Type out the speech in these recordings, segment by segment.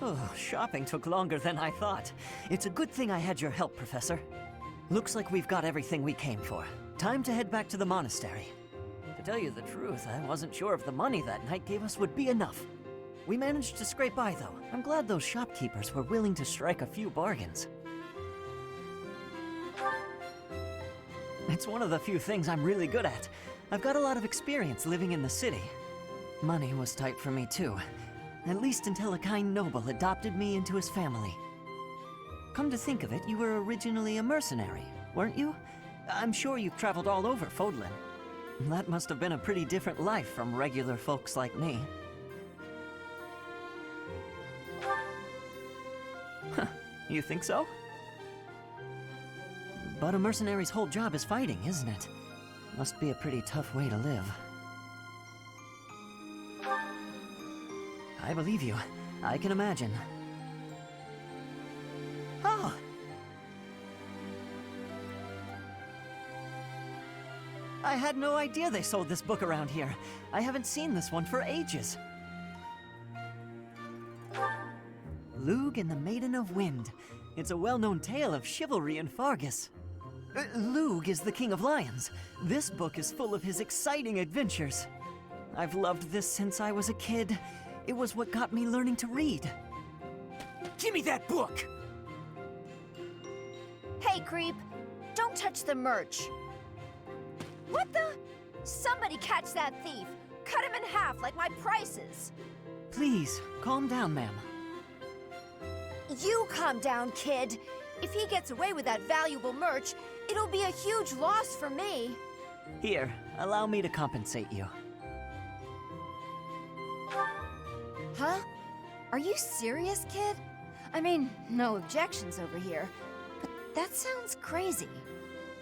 Oh, shopping took longer than I thought. It's a good thing I had your help, Professor. Looks like we've got everything we came for. Time to head back to the monastery. To tell you the truth, I wasn't sure if the money that night gave us would be enough. We managed to scrape by, though. I'm glad those shopkeepers were willing to strike a few bargains. It's one of the few things I'm really good at. I've got a lot of experience living in the city. Money was tight for me, too. At least until a kind noble adopted me into his family. Come to think of it, you were originally a mercenary, weren't you? I'm sure you've traveled all over Fodlan. That must have been a pretty different life from regular folks like me. Huh, you think so? But a mercenary's whole job is fighting, isn't it? Must be a pretty tough way to live. I believe you. I can imagine. Oh! I had no idea they sold this book around here. I haven't seen this one for ages. Lugh and the Maiden of Wind. It's a well-known tale of chivalry in Fargus. Lugh is the King of Lions. This book is full of his exciting adventures. I've loved this since I was a kid. It was what got me learning to read. Give me that book! Hey, creep! Don't touch the merch! What the? Somebody catch that thief! Cut him in half like my prices! Please, calm down, ma'am. You calm down, kid! If he gets away with that valuable merch, it'll be a huge loss for me! Here, allow me to compensate you. Huh? Are you serious, kid? I mean, no objections over here, but that sounds crazy.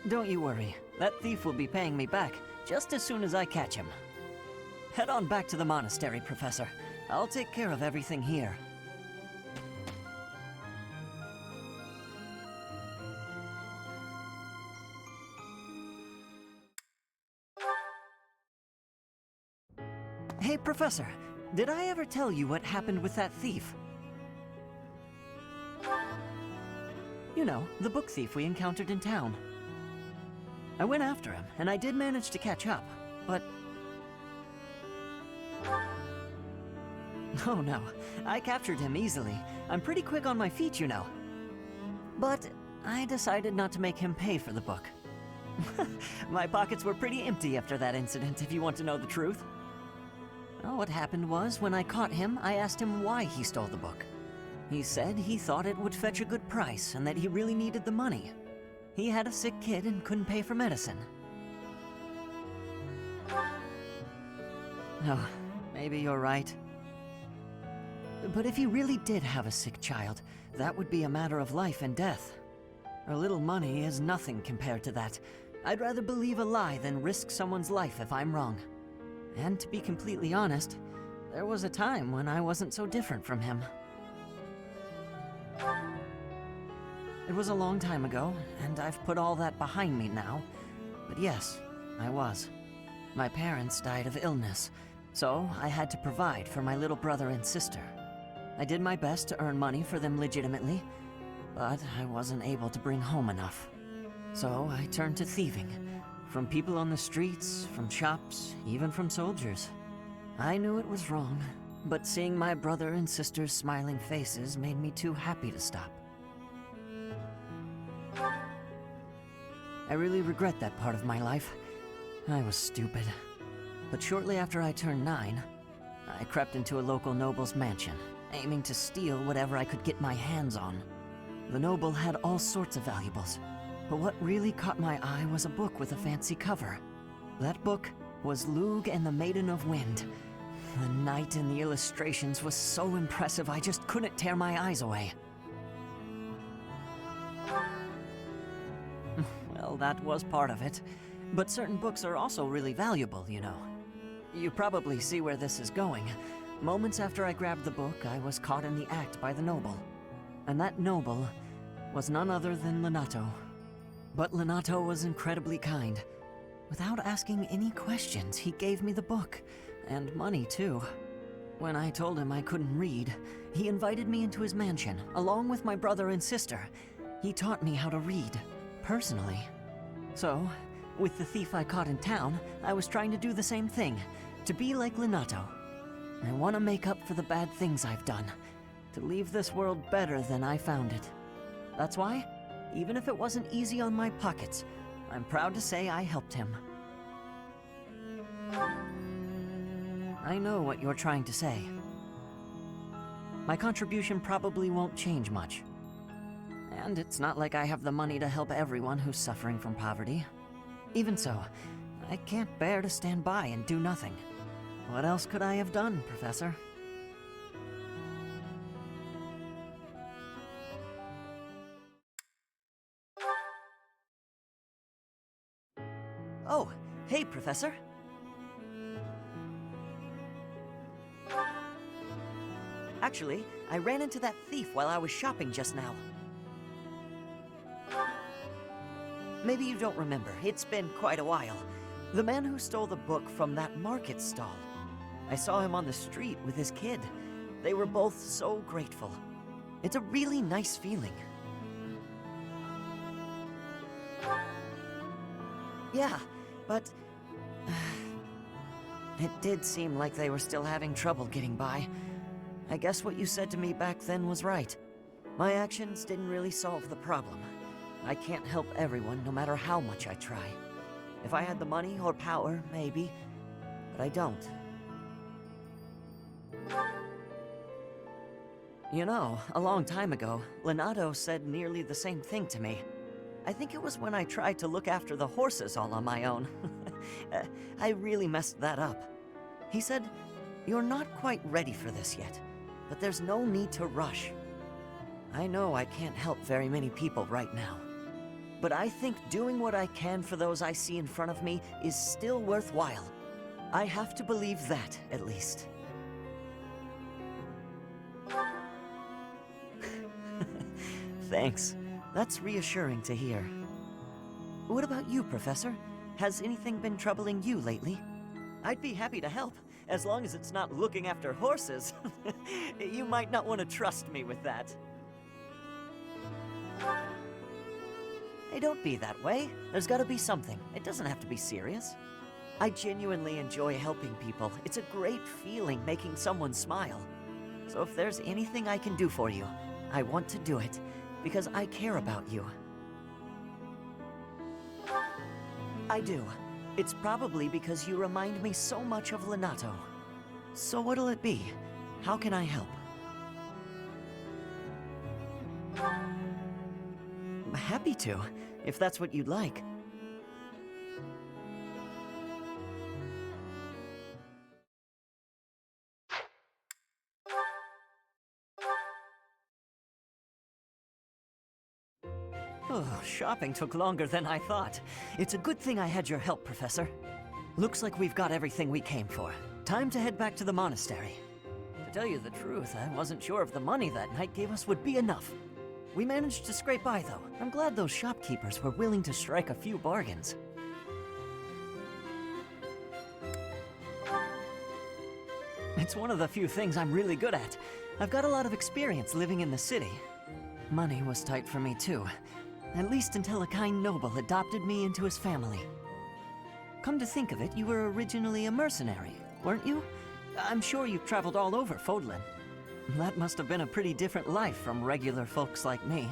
Don't you worry. That thief will be paying me back just as soon as I catch him. Head on back to the monastery, Professor. I'll take care of everything here. Hey, Professor. Did I ever tell you what happened with that thief? You know, the book thief we encountered in town. I went after him, and I did manage to catch up, but... Oh no, I captured him easily. I'm pretty quick on my feet, you know. But I decided not to make him pay for the book. My pockets were pretty empty after that incident, if you want to know the truth. Well, what happened was, when I caught him, I asked him why he stole the book. He said he thought it would fetch a good price and that he really needed the money. He had a sick kid and couldn't pay for medicine. Oh, maybe you're right. But if he really did have a sick child, that would be a matter of life and death. A little money is nothing compared to that. I'd rather believe a lie than risk someone's life if I'm wrong. And to be completely honest, there was a time when I wasn't so different from him. It was a long time ago, and I've put all that behind me now. But yes, I was. My parents died of illness, so I had to provide for my little brother and sister. I did my best to earn money for them legitimately, but I wasn't able to bring home enough. So I turned to thieving. From people on the streets, from shops, even from soldiers. I knew it was wrong, but seeing my brother and sister's smiling faces made me too happy to stop. I really regret that part of my life. I was stupid. But shortly after I turned 9, I crept into a local noble's mansion, aiming to steal whatever I could get my hands on. The noble had all sorts of valuables. But what really caught my eye was a book with a fancy cover. That book was Lugh and the Maiden of Wind. The knight in the illustrations was so impressive I just couldn't tear my eyes away. Well, that was part of it. But certain books are also really valuable, you know. You probably see where this is going. Moments after I grabbed the book, I was caught in the act by the noble. And that noble was none other than Lenato. But Lenato was incredibly kind. Without asking any questions, he gave me the book, and money too. When I told him I couldn't read, he invited me into his mansion, along with my brother and sister. He taught me how to read, personally. So, with the thief I caught in town, I was trying to do the same thing, to be like Lenato. I want to make up for the bad things I've done, to leave this world better than I found it. That's why, even if it wasn't easy on my pockets, I'm proud to say I helped him. I know what you're trying to say. My contribution probably won't change much. And it's not like I have the money to help everyone who's suffering from poverty. Even so, I can't bear to stand by and do nothing. What else could I have done, Professor? Oh, hey, Professor. Actually, I ran into that thief while I was shopping just now. Maybe you don't remember, it's been quite a while. The man who stole the book from that market stall. I saw him on the street with his kid. They were both so grateful. It's a really nice feeling. Yeah, but it did seem like they were still having trouble getting by. I guess what you said to me back then was right. My actions didn't really solve the problem. I can't help everyone, no matter how much I try. If I had the money or power, maybe, but I don't. You know, a long time ago, Lenato said nearly the same thing to me. I think it was when I tried to look after the horses all on my own. I really messed that up. He said, "You're not quite ready for this yet, but there's no need to rush." I know I can't help very many people right now, but I think doing what I can for those I see in front of me is still worthwhile. I have to believe that, at least. Thanks. That's reassuring to hear. What about you, Professor? Has anything been troubling you lately? I'd be happy to help, as long as it's not looking after horses. You might not want to trust me with that. Hey, don't be that way. There's gotta be something. It doesn't have to be serious. I genuinely enjoy helping people. It's a great feeling making someone smile. So if there's anything I can do for you, I want to do it, because I care about you. I do. It's probably because you remind me so much of Lenato. So what'll it be? How can I help? Happy to, if that's what you'd like. Oh, shopping took longer than I thought. It's a good thing I had your help, Professor. Looks like we've got everything we came for. Time to head back to the monastery. To tell you the truth, I wasn't sure if the money that knight gave us would be enough. We managed to scrape by, though. I'm glad those shopkeepers were willing to strike a few bargains. It's one of the few things I'm really good at. I've got a lot of experience living in the city. Money was tight for me, too. At least until a kind noble adopted me into his family. Come to think of it, you were originally a mercenary, weren't you? I'm sure you've traveled all over Fodlan. That must have been a pretty different life from regular folks like me.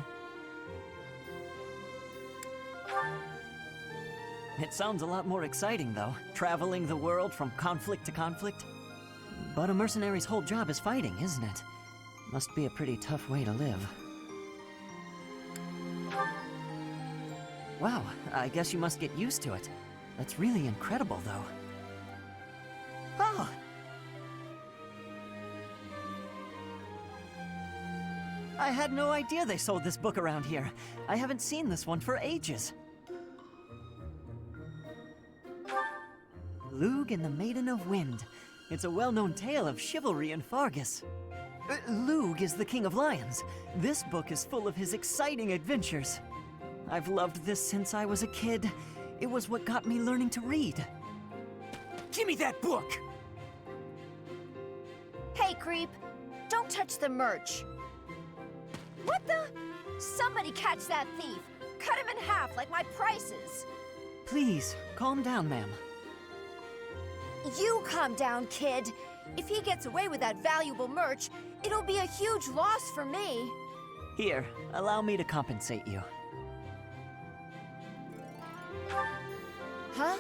It sounds a lot more exciting, though, traveling the world from conflict to conflict. But a mercenary's whole job is fighting, isn't it? Must be a pretty tough way to live. Wow, I guess you must get used to it. That's really incredible, though. Oh! I had no idea they sold this book around here. I haven't seen this one for ages. Lug and the Maiden of Wind. It's a well-known tale of chivalry in Fargus. Lug is the King of Lions. This book is full of his exciting adventures. I've loved this since I was a kid. It was what got me learning to read. Give me that book! Hey, creep! Don't touch the merch! What the? Somebody catch that thief! Cut him in half like my prices! Please, calm down, ma'am. You calm down, kid! If he gets away with that valuable merch, it'll be a huge loss for me! Here, allow me to compensate you. Huh?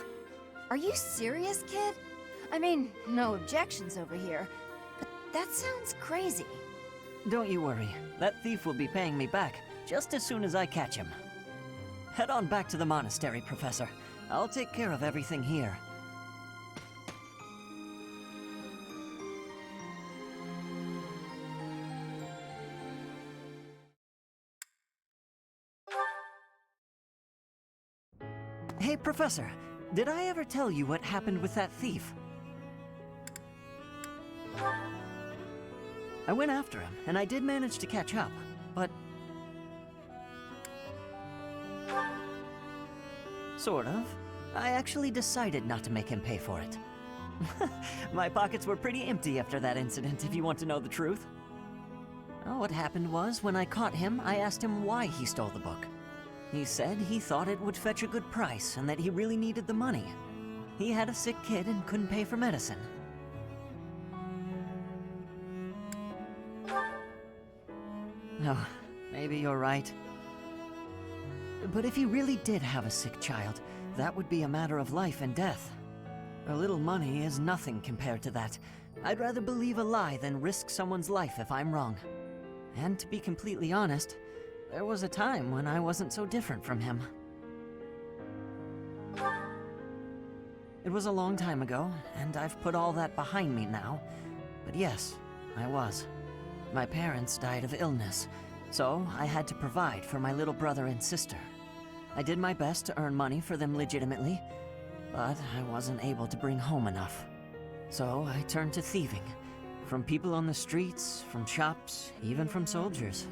Are you serious, kid? I mean, no objections over here, but that sounds crazy. Don't you worry. That thief will be paying me back just as soon as I catch him. Head on back to the monastery, Professor. I'll take care of everything here. Hey, Professor. Did I ever tell you what happened with that thief? I went after him, and I did manage to catch up, but... Sort of. I actually decided not to make him pay for it. My pockets were pretty empty after that incident, if you want to know the truth. Well, what happened was, when I caught him, I asked him why he stole the book. He said he thought it would fetch a good price, and that he really needed the money. He had a sick kid and couldn't pay for medicine. Oh, maybe you're right. But if he really did have a sick child, that would be a matter of life and death. A little money is nothing compared to that. I'd rather believe a lie than risk someone's life if I'm wrong. And to be completely honest, there was a time when I wasn't so different from him. It was a long time ago, and I've put all that behind me now. But yes, I was. My parents died of illness, so I had to provide for my little brother and sister. I did my best to earn money for them legitimately, but I wasn't able to bring home enough. So I turned to thieving. From people on the streets, from shops, even from soldiers.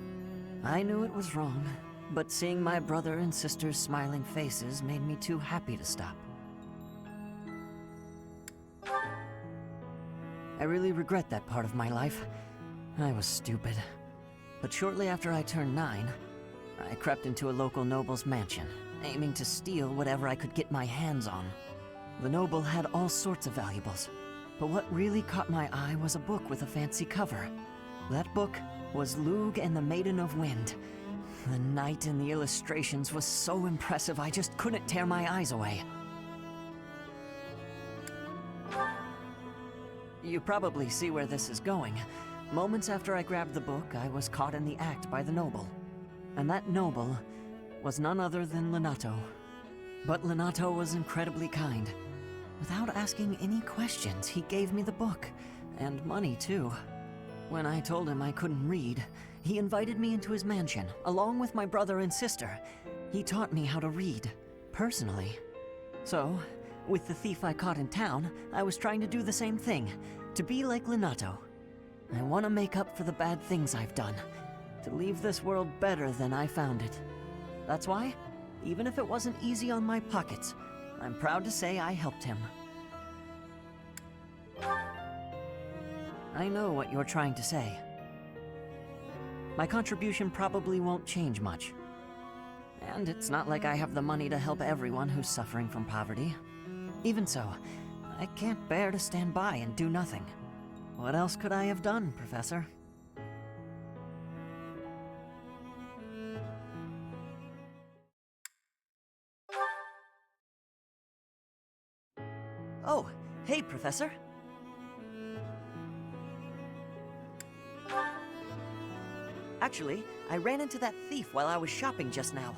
I knew it was wrong, but seeing my brother and sister's smiling faces made me too happy to stop. I really regret that part of my life. I was stupid. But shortly after I turned 9, I crept into a local noble's mansion, aiming to steal whatever I could get my hands on. The noble had all sorts of valuables, but what really caught my eye was a book with a fancy cover. That book was Lug and the Maiden of Wind. The knight in the illustrations was so impressive I just couldn't tear my eyes away. You probably see where this is going. Moments after I grabbed the book, I was caught in the act by the noble. And that noble was none other than Lenato. But Lenato was incredibly kind. Without asking any questions, he gave me the book, and money too. When I told him I couldn't read, he invited me into his mansion, along with my brother and sister. He taught me how to read, personally. So, with the thief I caught in town, I was trying to do the same thing, to be like Lenato. I want to make up for the bad things I've done, to leave this world better than I found it. That's why, even if it wasn't easy on my pockets, I'm proud to say I helped him. I know what you're trying to say. My contribution probably won't change much. And it's not like I have the money to help everyone who's suffering from poverty. Even so, I can't bear to stand by and do nothing. What else could I have done, Professor? Oh, hey, Professor. Actually, I ran into that thief while I was shopping just now.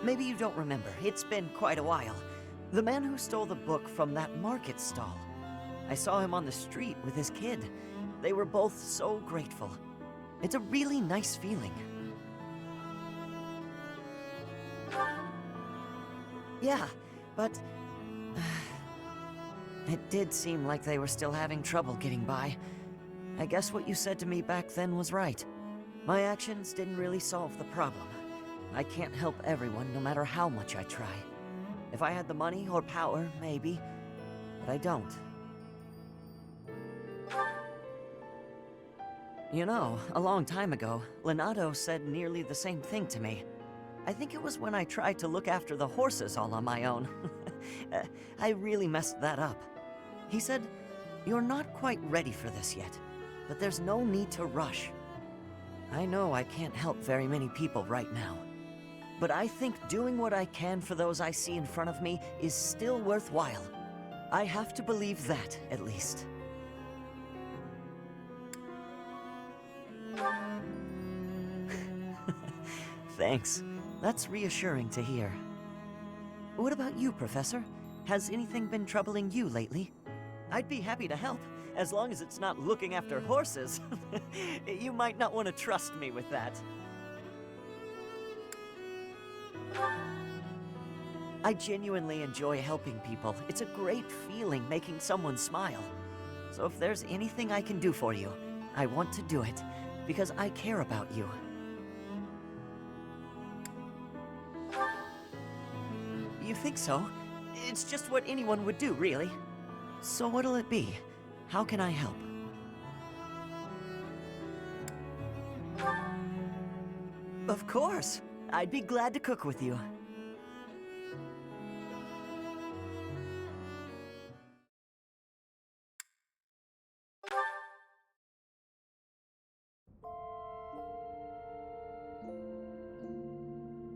Maybe you don't remember, it's been quite a while. The man who stole the book from that market stall. I saw him on the street with his kid. They were both so grateful. It's a really nice feeling. Yeah, but... it did seem like they were still having trouble getting by. I guess what you said to me back then was right. My actions didn't really solve the problem. I can't help everyone no matter how much I try. If I had the money or power, maybe. But I don't. You know, a long time ago, Leonardo said nearly the same thing to me. I think it was when I tried to look after the horses all on my own. I really messed that up. He said, "You're not quite ready for this yet, but there's no need to rush." I know I can't help very many people right now, but I think doing what I can for those I see in front of me is still worthwhile. I have to believe that, at least. Thanks. That's reassuring to hear. What about you, Professor? Has anything been troubling you lately? I'd be happy to help, as long as it's not looking after horses. You might not want to trust me with that. I genuinely enjoy helping people. It's a great feeling making someone smile. So if there's anything I can do for you, I want to do it, because I care about you. You think so? It's just what anyone would do, really. So what'll it be? How can I help? Of course! I'd be glad to cook with you.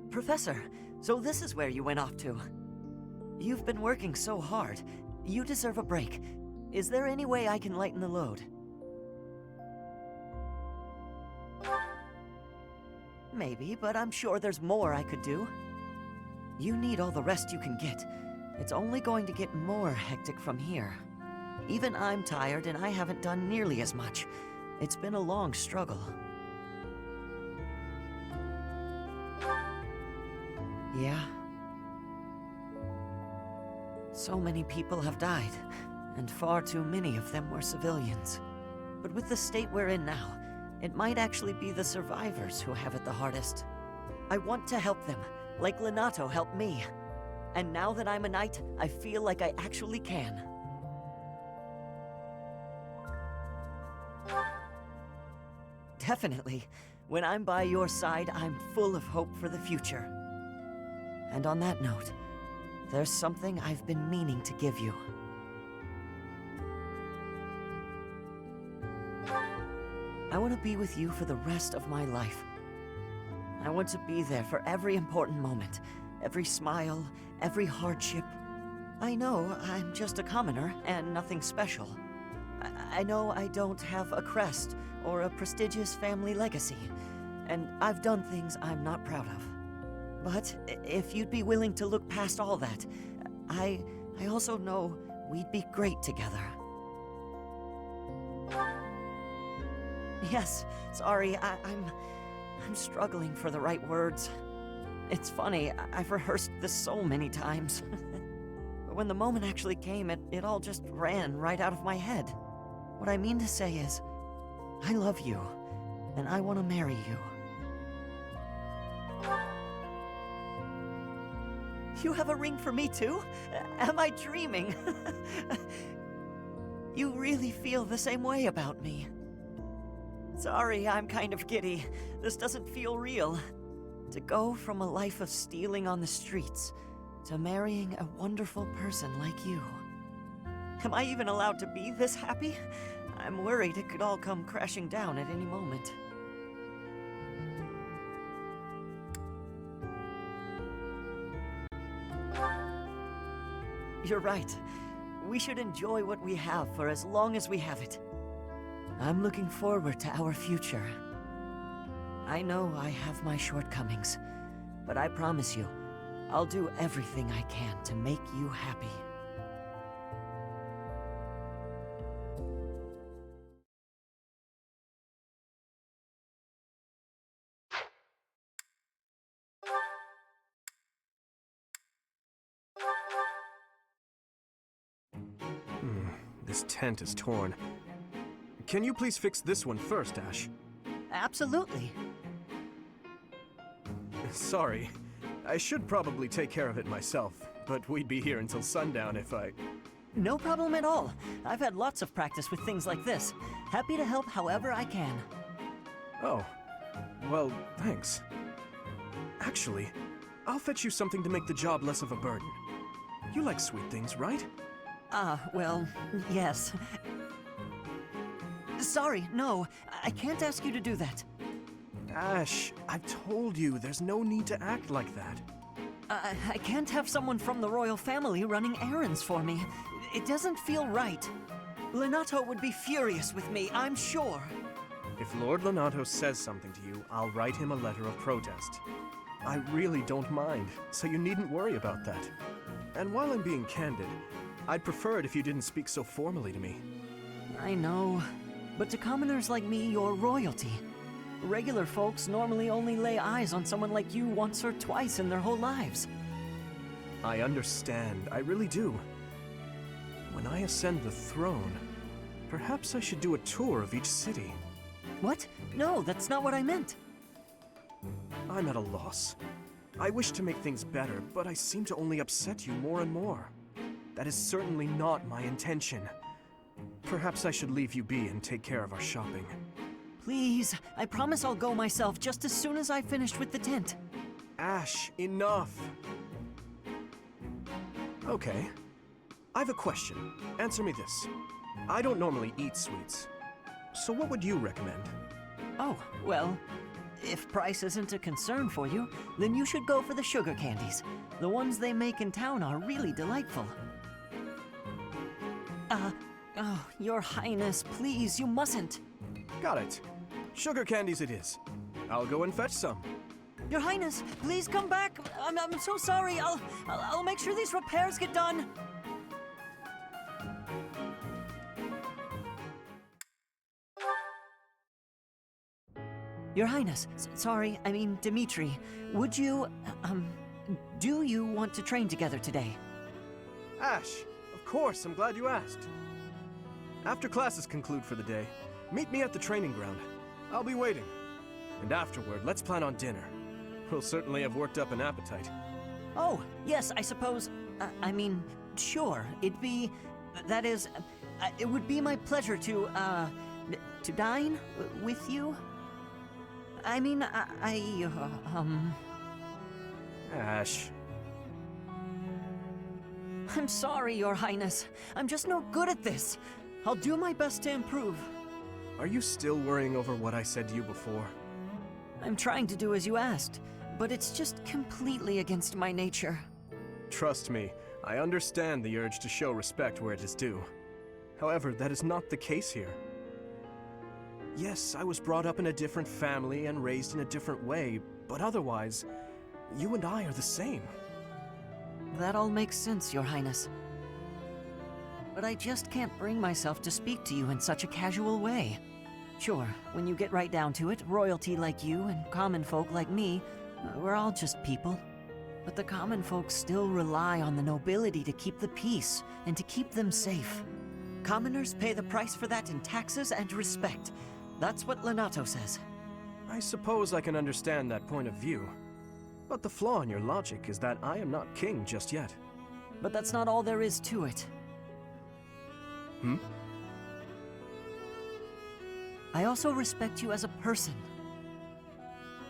Professor, so this is where you went off to. You've been working so hard. You deserve a break. Is there any way I can lighten the load? Maybe, but I'm sure there's more I could do. You need all the rest you can get. It's only going to get more hectic from here. Even I'm tired and I haven't done nearly as much. It's been a long struggle. Yeah. So many people have died, and far too many of them were civilians. But with the state we're in now, it might actually be the survivors who have it the hardest. I want to help them, like Lenato helped me. And now that I'm a knight, I feel like I actually can. Definitely. When I'm by your side, I'm full of hope for the future. And on that note, there's something I've been meaning to give you. I want to be with you for the rest of my life. I want to be there for every important moment, every smile, every hardship. I know I'm just a commoner and nothing special. I know I don't have a crest or a prestigious family legacy, and I've done things I'm not proud of. But if you'd be willing to look past all that, I also know we'd be great together. Yes, sorry, I'm struggling for the right words. It's funny, I've rehearsed this so many times. But when the moment actually came, it all just ran right out of my head. What I mean to say is, I love you, and I want to marry you. You have a ring for me too? Am I dreaming? You really feel the same way about me. Sorry, I'm kind of giddy. This doesn't feel real. To go from a life of stealing on the streets to marrying a wonderful person like you. Am I even allowed to be this happy? I'm worried it could all come crashing down at any moment. You're right. We should enjoy what we have for as long as we have it. I'm looking forward to our future. I know I have my shortcomings, but I promise you, I'll do everything I can to make you happy. This tent is torn. Can you please fix this one first, Ashe? Absolutely. Sorry. I should probably take care of it myself, but we'd be here until sundown if I... No problem at all. I've had lots of practice with things like this. Happy to help however I can. Oh, well, thanks. Actually, I'll fetch you something to make the job less of a burden. You like sweet things, right? Well, yes. Sorry, no, I can't ask you to do that. Ashe, I've told you there's no need to act like that. I can't have someone from the royal family running errands for me. It doesn't feel right. Lenato would be furious with me, I'm sure. If Lord Lenato says something to you, I'll write him a letter of protest. I really don't mind, so you needn't worry about that. And while I'm being candid, I'd prefer it if you didn't speak so formally to me. I know, but to commoners like me, you're royalty. Regular folks normally only lay eyes on someone like you once or twice in their whole lives. I understand, I really do. When I ascend the throne, perhaps I should do a tour of each city. What? No, that's not what I meant. I'm at a loss. I wish to make things better, but I seem to only upset you more and more. That is certainly not my intention. Perhaps I should leave you be and take care of our shopping. Please, I promise I'll go myself just as soon as I've finished with the tent. Ashe, enough! Okay. I've a question. Answer me this. I don't normally eat sweets. So what would you recommend? Oh, well, if price isn't a concern for you, then you should go for the sugar candies. The ones they make in town are really delightful. Oh, Your Highness, please, you mustn't. Got it. Sugar candies it is. I'll go and fetch some. Your Highness, please come back. I'm so sorry. I'll make sure these repairs get done. Your Highness, sorry, I mean Dimitri. Would you, do you want to train together today? Ashe, of course, I'm glad you asked. After classes conclude for the day, meet me at the training ground. I'll be waiting. And afterward, let's plan on dinner. We'll certainly have worked up an appetite. Oh, yes, I suppose, sure, that is, it would be my pleasure to dine with you. Ashe. I'm sorry, Your Highness. I'm just no good at this. I'll do my best to improve. Are you still worrying over what I said to you before? I'm trying to do as you asked, but it's just completely against my nature. Trust me, I understand the urge to show respect where it is due. However, that is not the case here. Yes, I was brought up in a different family and raised in a different way, but otherwise, you and I are the same. That all makes sense, Your Highness. But I just can't bring myself to speak to you in such a casual way. Sure, when you get right down to it, royalty like you and common folk like me, we're all just people. But the common folk still rely on the nobility to keep the peace and to keep them safe. Commoners pay the price for that in taxes and respect. That's what Lenato says. I suppose I can understand that point of view. But the flaw in your logic is that I am not king just yet. But that's not all there is to it. I also respect you as a person.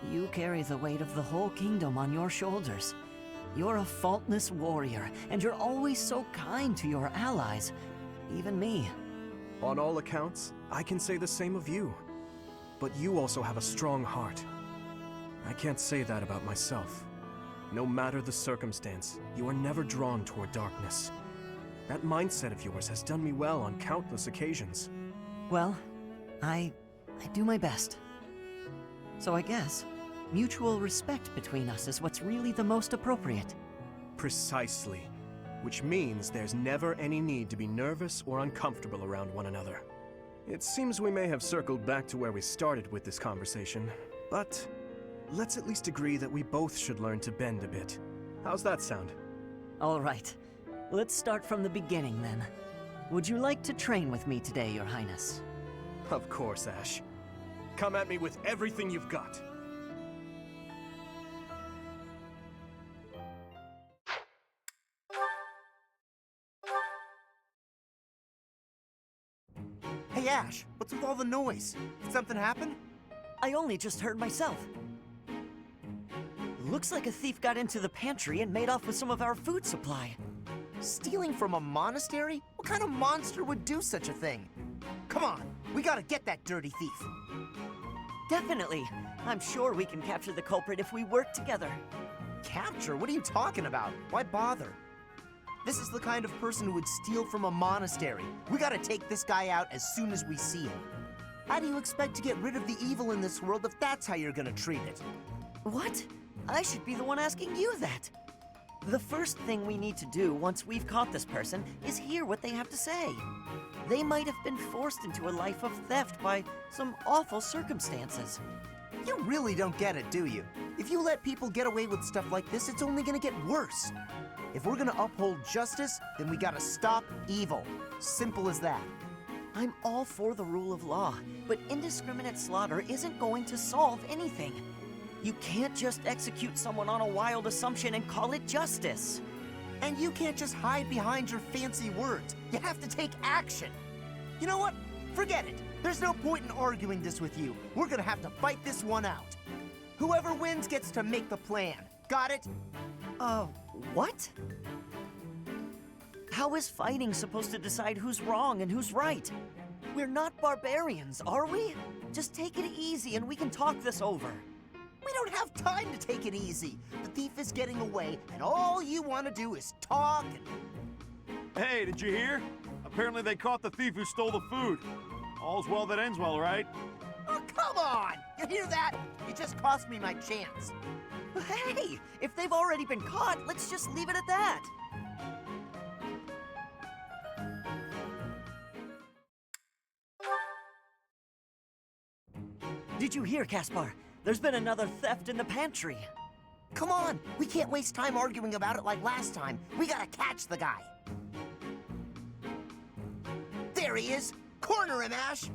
You carry the weight of the whole kingdom on your shoulders. You're a faultless warrior, and you're always so kind to your allies, even me. On all accounts, I can say the same of you. But you also have a strong heart. I can't say that about myself. No matter the circumstance, you are never drawn toward darkness. That mindset of yours has done me well on countless occasions. Well, I do my best. So I guess mutual respect between us is what's really the most appropriate. Precisely. Which means there's never any need to be nervous or uncomfortable around one another. It seems we may have circled back to where we started with this conversation, but let's at least agree that we both should learn to bend a bit. How's that sound? All right. Let's start from the beginning, then. Would you like to train with me today, Your Highness? Of course, Ashe. Come at me with everything you've got. Hey Ashe, what's with all the noise? Did something happen? I only just heard myself. Looks like a thief got into the pantry and made off with some of our food supply. Stealing from a monastery? What kind of monster would do such a thing? Come on, we gotta get that dirty thief. Definitely. I'm sure we can capture the culprit if we work together. Capture? What are you talking about? Why bother? This is the kind of person who would steal from a monastery. We gotta take this guy out as soon as we see him. How do you expect to get rid of the evil in this world if that's how you're gonna treat it? What? I should be the one asking you that. The first thing we need to do once we've caught this person is hear what they have to say. They might have been forced into a life of theft by some awful circumstances. You really don't get it, do you? If you let people get away with stuff like this, it's only gonna get worse. If we're gonna uphold justice, then we gotta stop evil. Simple as that. I'm all for the rule of law, but indiscriminate slaughter isn't going to solve anything. You can't just execute someone on a wild assumption and call it justice. And you can't just hide behind your fancy words. You have to take action. You know what? Forget it. There's no point in arguing this with you. We're gonna have to fight this one out. Whoever wins gets to make the plan. Got it? What? How is fighting supposed to decide who's wrong and who's right? We're not barbarians, are we? Just take it easy and we can talk this over. We don't have time to take it easy. The thief is getting away, and all you want to do is talk and... Hey, did you hear? Apparently they caught the thief who stole the food. All's well that ends well, right? Oh, come on! You hear that? You just cost me my chance. Hey, if they've already been caught, let's just leave it at that. Did you hear, Caspar? There's been another theft in the pantry. Come on! We can't waste time arguing about it like last time. We gotta catch the guy. There he is! Corner him, Ashe!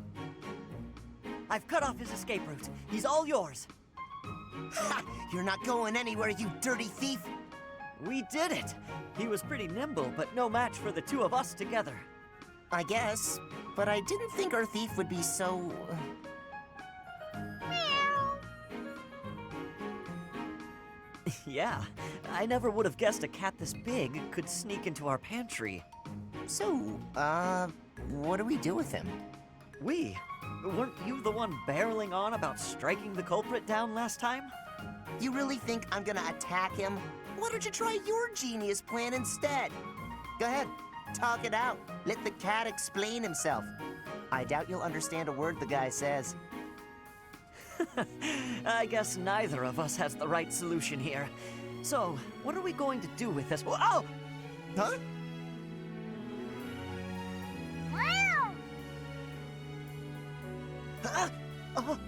I've cut off his escape route. He's all yours. Ha! You're not going anywhere, you dirty thief! We did it! He was pretty nimble, but no match for the two of us together. I guess, but I didn't think our thief would be so... Yeah, I never would have guessed a cat this big could sneak into our pantry. So, what do we do with him? We? Weren't you the one barreling on about striking the culprit down last time? You really think I'm gonna attack him? Why don't you try your genius plan instead? Go ahead, talk it out. Let the cat explain himself. I doubt you'll understand a word the guy says. I guess neither of us has the right solution here. So, what are we going to do with this? Oh! Huh? Oh.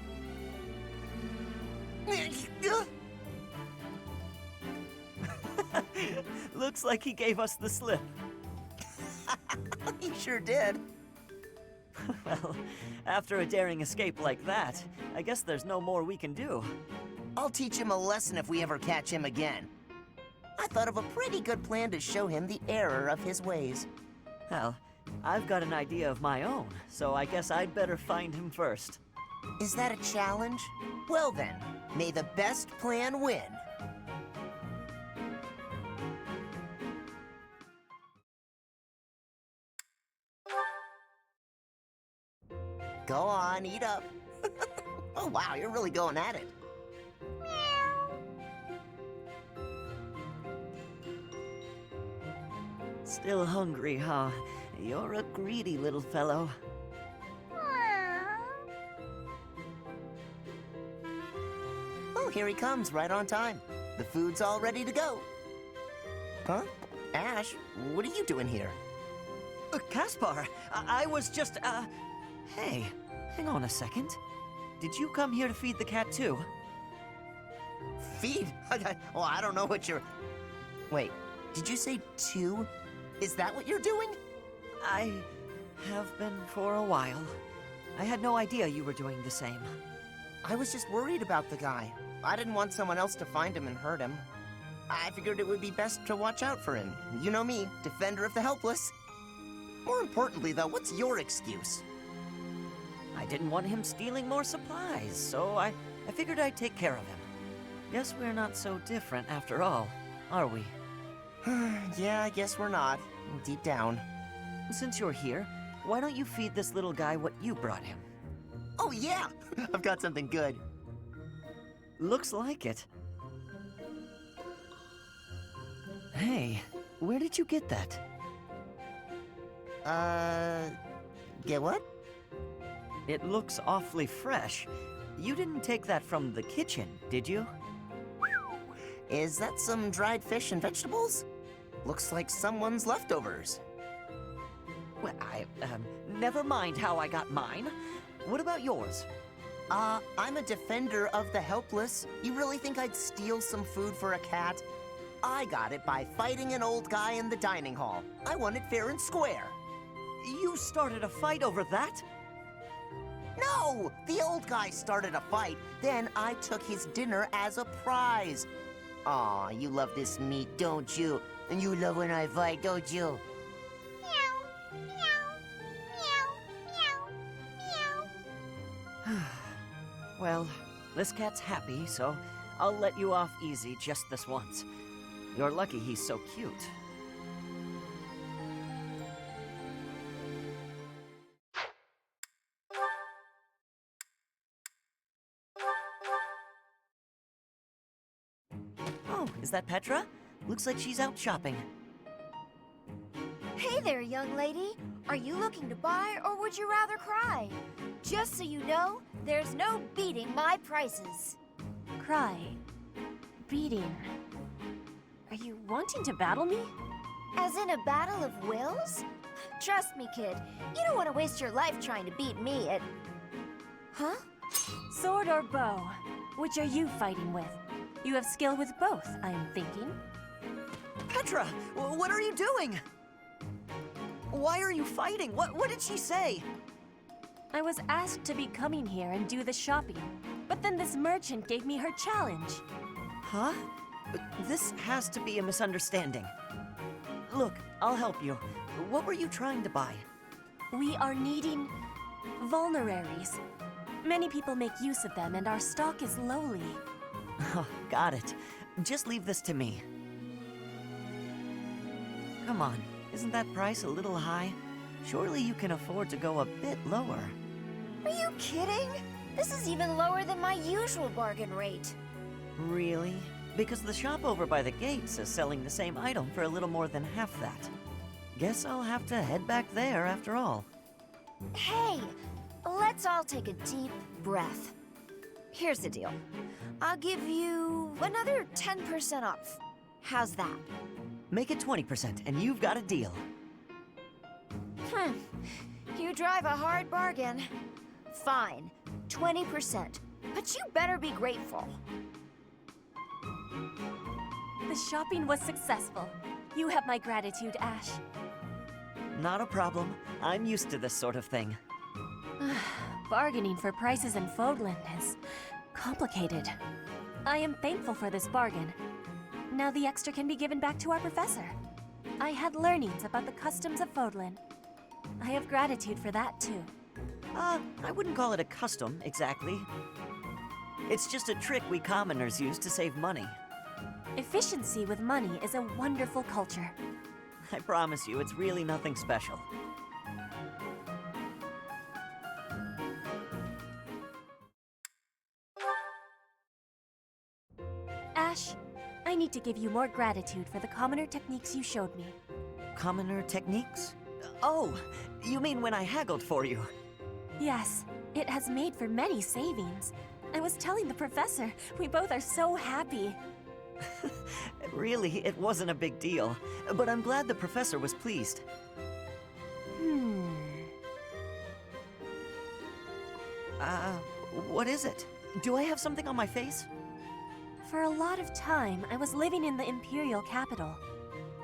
Looks like he gave us the slip. He sure did. Well, after a daring escape like that, I guess there's no more we can do. I'll teach him a lesson if we ever catch him again. I thought of a pretty good plan to show him the error of his ways. Well, I've got an idea of my own, so I guess I'd better find him first. Is that a challenge? Well then, may the best plan win. Go on, eat up. Oh wow, you're really going at it. Still hungry, huh? You're a greedy little fellow. Oh, here he comes, right on time. The food's all ready to go. Huh? Ashe, what are you doing here? Caspar, I was just, Hey, hang on a second. Did you come here to feed the cat too? Feed? Well, I don't know what you're... Wait, did you say two? Is that what you're doing? I have been for a while. I had no idea you were doing the same. I was just worried about the guy. I didn't want someone else to find him and hurt him. I figured it would be best to watch out for him. You know me, defender of the helpless. More importantly, though, what's your excuse? I didn't want him stealing more supplies, so I figured I'd take care of him. Guess we're not so different after all, are we? Yeah, I guess we're not. Deep down. Since you're here, why don't you feed this little guy what you brought him? Oh, yeah! I've got something good. Looks like it. Hey, where did you get that? Get what? It looks awfully fresh. You didn't take that from the kitchen, did you? Is that some dried fish and vegetables? Looks like someone's leftovers. Well, never mind how I got mine. What about yours? I'm a defender of the helpless. You really think I'd steal some food for a cat? I got it by fighting an old guy in the dining hall. I won it fair and square. You started a fight over that? No! The old guy started a fight, then I took his dinner as a prize. Aw, you love this meat, don't you? And you love when I fight, don't you? Meow, meow, meow, meow, meow. Well, this cat's happy, so I'll let you off easy just this once. You're lucky he's so cute. Oh, is that Petra? Looks like she's out shopping. Hey there, young lady. Are you looking to buy, or would you rather cry? Just so you know, there's no beating my prices. Cry. Beating. Are you wanting to battle me? As in a battle of wills? Trust me, kid. You don't want to waste your life trying to beat me at... Huh? Sword or bow? Which are you fighting with? You have skill with both, I'm thinking. Petra, what are you doing? Why are you fighting? What did she say? I was asked to be coming here and do the shopping, but then this merchant gave me her challenge. Huh? This has to be a misunderstanding. Look, I'll help you. What were you trying to buy? We are needing vulneraries. Many people make use of them, and our stock is lowly. Oh, got it. Just leave this to me. Come on, isn't that price a little high? Surely you can afford to go a bit lower. Are you kidding? This is even lower than my usual bargain rate. Really? Because the shop over by the gates is selling the same item for a little more than half that. Guess I'll have to head back there after all. Hey, let's all take a deep breath. Here's the deal. I'll give you another 10% off. How's that? Make it 20% and you've got a deal. You drive a hard bargain. Fine, 20%. But you better be grateful. The shopping was successful. You have my gratitude, Ashe. Not a problem. I'm used to this sort of thing. Bargaining for prices in Fodlan is complicated. I am thankful for this bargain. Now the extra can be given back to our professor. I had learnings about the customs of Fodlan. I have gratitude for that, too. I wouldn't call it a custom, exactly. It's just a trick we commoners use to save money. Efficiency with money is a wonderful culture. I promise you, it's really nothing special. Ashe, I need to give you more gratitude for the commoner techniques you showed me. Commoner techniques? Oh, you mean when I haggled for you? Yes, it has made for many savings. I was telling the professor, we both are so happy. Really, it wasn't a big deal, but I'm glad the professor was pleased. What is it? Do I have something on my face? For a lot of time, I was living in the Imperial capital.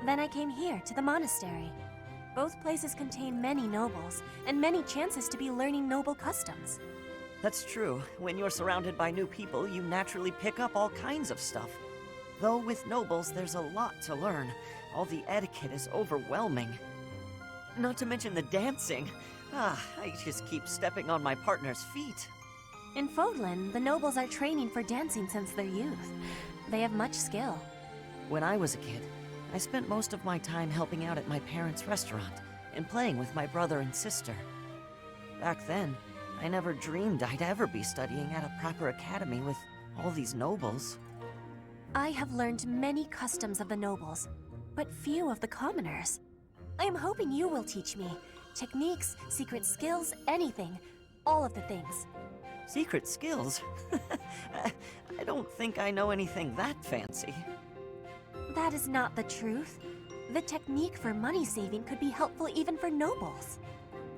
Then I came here, to the monastery. Both places contain many nobles, and many chances to be learning noble customs. That's true. When you're surrounded by new people, you naturally pick up all kinds of stuff. Though with nobles, there's a lot to learn. All the etiquette is overwhelming. Not to mention the dancing. I just keep stepping on my partner's feet. In Fodlan, the nobles are training for dancing since their youth. They have much skill. When I was a kid, I spent most of my time helping out at my parents' restaurant and playing with my brother and sister. Back then, I never dreamed I'd ever be studying at a proper academy with all these nobles. I have learned many customs of the nobles, but few of the commoners. I am hoping you will teach me. Techniques, secret skills, anything. All of the things. Secret skills? I don't think I know anything that fancy. That is not the truth. The technique for money saving could be helpful even for nobles.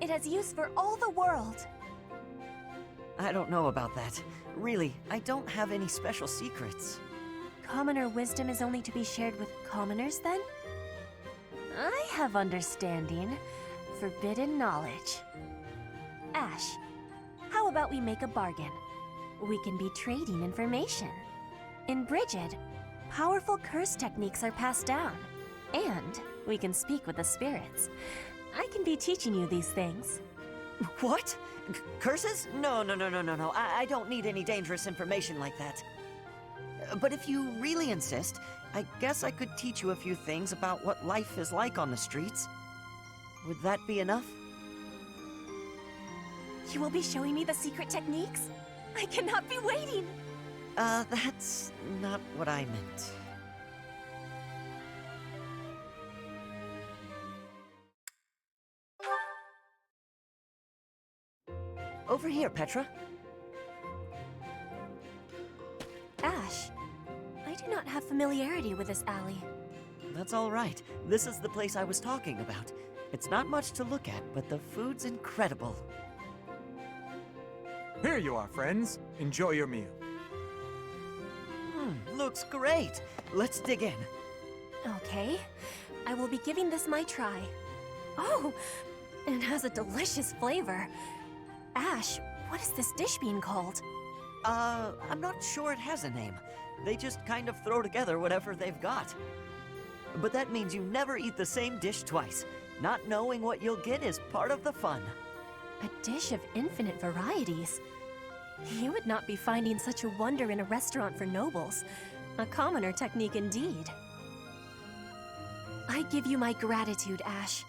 It has use for all the world. I don't know about that. Really, I don't have any special secrets. Commoner wisdom is only to be shared with commoners, then? I have understanding. Forbidden knowledge. Ashe, how about we make a bargain? We can be trading information. In Brigid, powerful curse techniques are passed down. And we can speak with the spirits. I can be teaching you these things. What? Curses? No. I don't need any dangerous information like that. But if you really insist, I guess I could teach you a few things about what life is like on the streets. Would that be enough? You will be showing me the secret techniques? I cannot be waiting! That's not what I meant. Over here, Petra. Ashe, I do not have familiarity with this alley. That's all right. This is the place I was talking about. It's not much to look at, but the food's incredible. Here you are, friends. Enjoy your meal. Looks great. Let's dig in. Okay, I will be giving this my try. Oh, it has a delicious flavor. Ashe, what is this dish being called? I'm not sure it has a name. They just kind of throw together whatever they've got. But that means you never eat the same dish twice. Not knowing what you'll get is part of the fun. A dish of infinite varieties. You would not be finding such a wonder in a restaurant for nobles. A commoner technique indeed. I give you my gratitude, Ashe.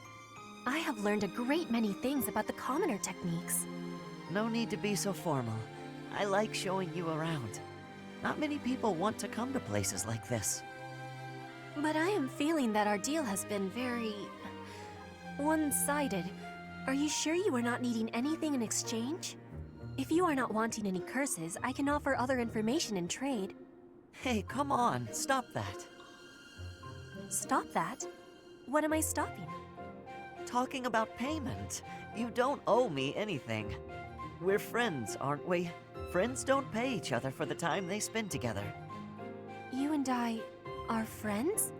I have learned a great many things about the commoner techniques. No need to be so formal. I like showing you around. Not many people want to come to places like this. But I am feeling that our deal has been very... one-sided. Are you sure you are not needing anything in exchange? If you are not wanting any curses, I can offer other information in trade. Hey, come on, stop that. Stop that? What am I stopping? Talking about payment. You don't owe me anything. We're friends, aren't we? Friends don't pay each other for the time they spend together. You and I are friends?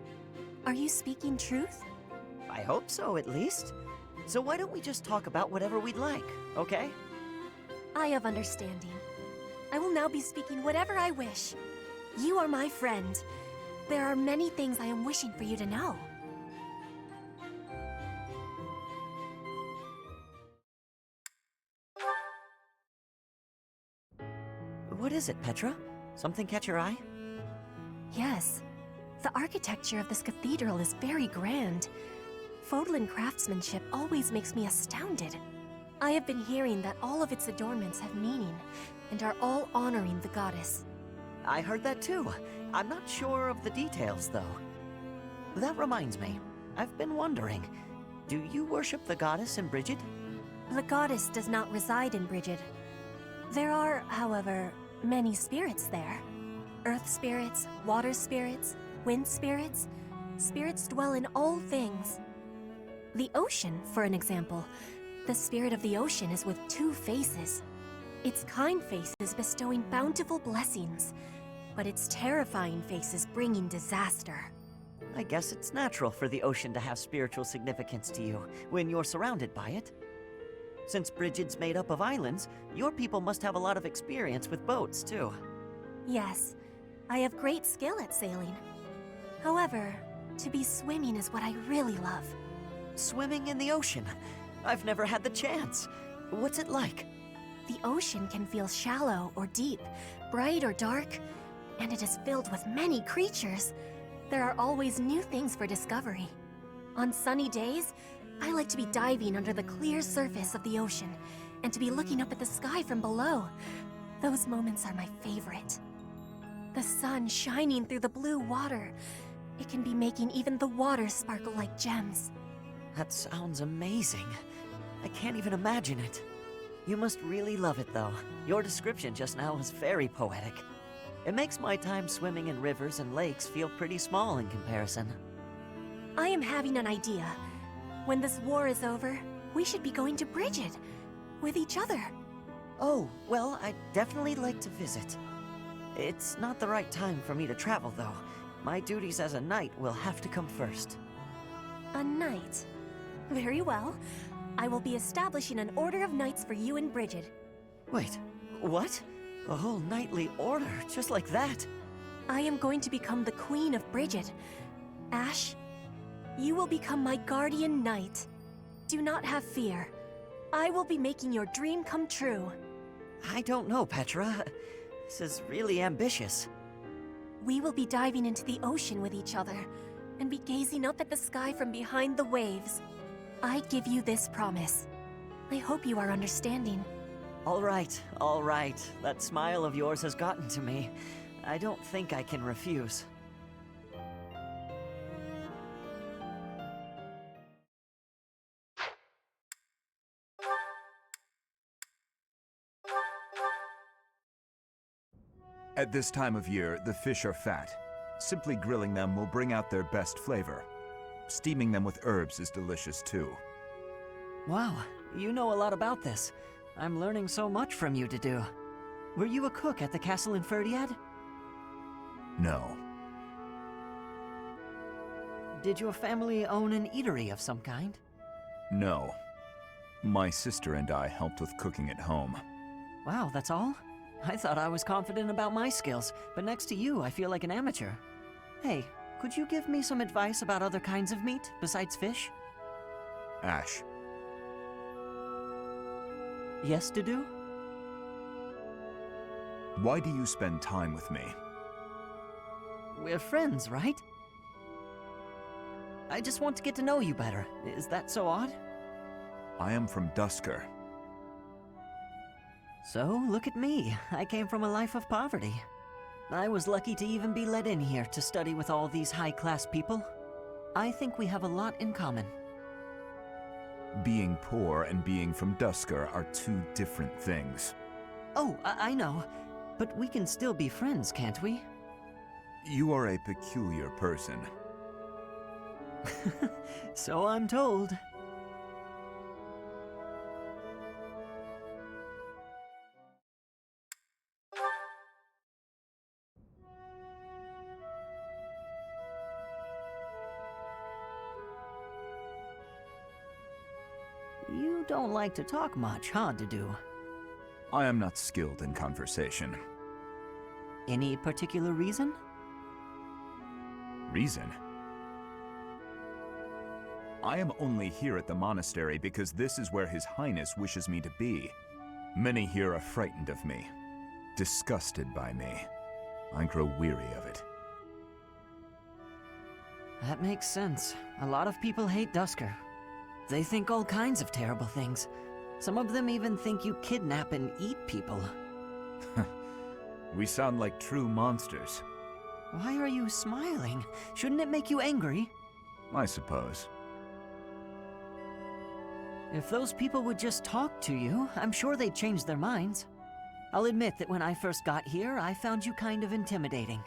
Are you speaking truth? I hope so, at least. So why don't we just talk about whatever we'd like, okay? I have understanding. I will now be speaking whatever I wish. You are my friend. There are many things I am wishing for you to know. What is it, Petra? Something catch your eye? Yes. The architecture of this cathedral is very grand. Fodlan craftsmanship always makes me astounded. I have been hearing that all of its adornments have meaning, and are all honoring the goddess. I heard that too. I'm not sure of the details, though. That reminds me. I've been wondering, do you worship the goddess in Brigid? The goddess does not reside in Brigid. There are, however, many spirits there. Earth spirits, water spirits, wind spirits. Spirits dwell in all things. The ocean, for an example. The spirit of the ocean is with two faces. Its kind faces bestowing bountiful blessings, but its terrifying faces bringing disaster. I guess it's natural for the ocean to have spiritual significance to you when you're surrounded by it. Since Brigid's made up of islands, your people must have a lot of experience with boats, too. Yes, I have great skill at sailing. However, to be swimming is what I really love. Swimming in the ocean? I've never had the chance. What's it like? The ocean can feel shallow or deep, bright or dark, and it is filled with many creatures. There are always new things for discovery. On sunny days, I like to be diving under the clear surface of the ocean and to be looking up at the sky from below. Those moments are my favorite. The sun shining through the blue water. It can be making even the water sparkle like gems. That sounds amazing. I can't even imagine it. You must really love it, though. Your description just now was very poetic. It makes my time swimming in rivers and lakes feel pretty small in comparison. I am having an idea. When this war is over, we should be going to Bridget. With each other. Oh, well, I'd definitely like to visit. It's not the right time for me to travel, though. My duties as a knight will have to come first. A knight. Very well. I will be establishing an order of knights for you and Bridget. Wait, what? A whole knightly order, just like that? I am going to become the Queen of Bridget. Ashe, you will become my guardian knight. Do not have fear. I will be making your dream come true. I don't know, Petra. This is really ambitious. We will be diving into the ocean with each other and be gazing up at the sky from behind the waves. I give you this promise. I hope you are understanding. All right, all right. That smile of yours has gotten to me. I don't think I can refuse. At this time of year, the fish are fat. Simply grilling them will bring out their best flavor. Steaming them with herbs is delicious too. Wow, you know a lot about this. I'm learning so much from you, Dedue. Were you a cook at the castle in Ferdiad? No. Did your family own an eatery of some kind? No. My sister and I helped with cooking at home. Wow, that's all? I thought I was confident about my skills, but next to you, I feel like an amateur. Hey, could you give me some advice about other kinds of meat besides fish? Ashe. Yes, Dedue? Why do you spend time with me? We're friends, right? I just want to get to know you better. Is that so odd? I am from Dusker. So, look at me. I came from a life of poverty. I was lucky to even be let in here to study with all these high-class people. I think we have a lot in common. Being poor and being from Dusker are two different things. Oh, I know. But we can still be friends, can't we? You are a peculiar person. So I'm told. You don't like to talk much, huh, Dedue? I am not skilled in conversation. Any particular reason? Reason? I am only here at the monastery because this is where His Highness wishes me to be. Many here are frightened of me, disgusted by me. I grow weary of it. That makes sense. A lot of people hate Dusker. They think all kinds of terrible things. Some of them even think you kidnap and eat people. We sound like true monsters. Why are you smiling? Shouldn't it make you angry? I suppose. If those people would just talk to you, I'm sure they'd change their minds. I'll admit that when I first got here, I found you kind of intimidating.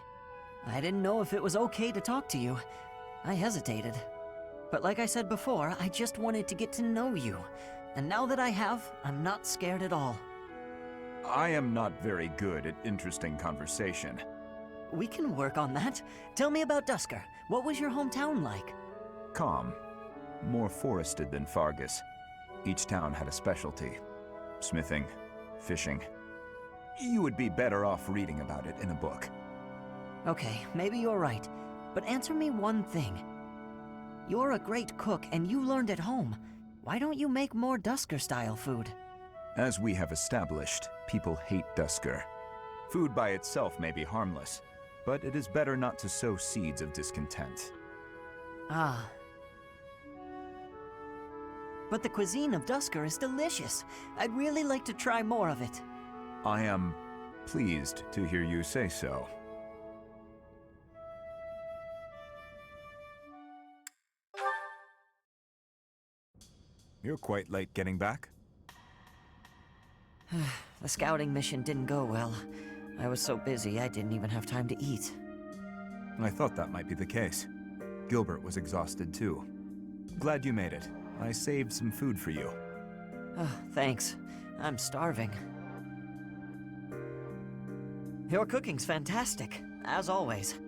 I didn't know if it was okay to talk to you. I hesitated. But like I said before, I just wanted to get to know you. And now that I have, I'm not scared at all. I am not very good at interesting conversation. We can work on that. Tell me about Dusker. What was your hometown like? Calm. More forested than Fargus. Each town had a specialty. Smithing, fishing. You would be better off reading about it in a book. Okay, maybe you're right. But answer me one thing. You're a great cook and you learned at home. why don't you make more Dusker-style food? As we have established, people hate Dusker. Food by itself may be harmless, but it is better not to sow seeds of discontent. Ah. But the cuisine of Dusker is delicious. I'd really like to try more of it. I am pleased to hear you say so. You're quite late getting back. The scouting mission didn't go well. I was so busy I didn't even have time to eat. I thought that might be the case. Gilbert was exhausted too. Glad you made it. I saved some food for you. Oh, thanks. I'm starving. Your cooking's fantastic, as always.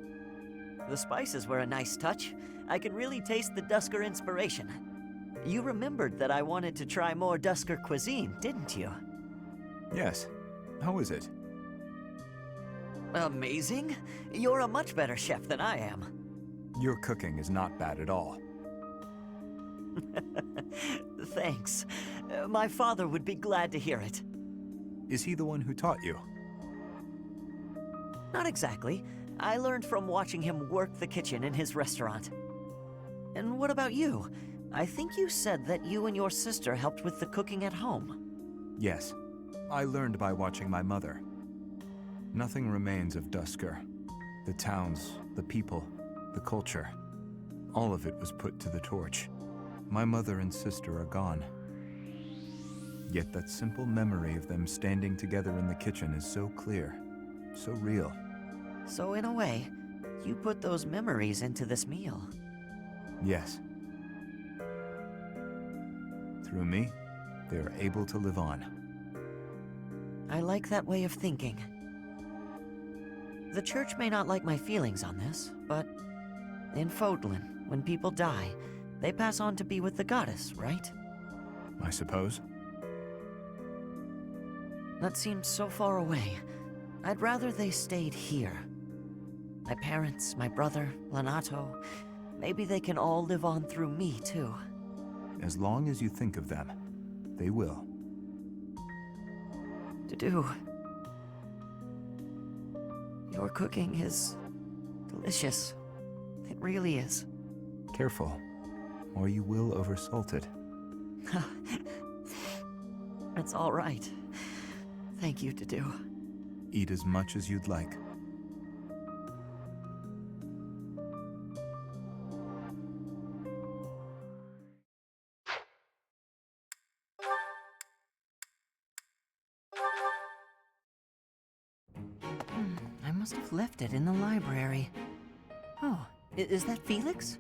The spices were a nice touch. I could really taste the Dusker inspiration. You remembered that I wanted to try more Dusker cuisine, didn't you? Yes. How is it? Amazing. You're a much better chef than I am. Your cooking is not bad at all. Thanks. My father would be glad to hear it. Is he the one who taught you? Not exactly. I learned from watching him work the kitchen in his restaurant. And what about you? I think you said that you and your sister helped with the cooking at home. Yes. I learned by watching my mother. Nothing remains of Dusker. The towns, the people, the culture. All of it was put to the torch. My mother and sister are gone. Yet that simple memory of them standing together in the kitchen is so clear, so real. So in a way, you put those memories into this meal. Yes. Through me, they are able to live on. I like that way of thinking. The church may not like my feelings on this, but in Fodlan, when people die, they pass on to be with the goddess, right? I suppose. That seems so far away. I'd rather they stayed here. My parents, my brother, Lanato, maybe they can all live on through me, too. As long as you think of them, they will. Dedue. Your cooking is delicious. It really is. Careful, or you will oversalt it. It's all right. Thank you, Dedue. Eat as much as you'd like. I must have left it in the library. Oh, is that Felix?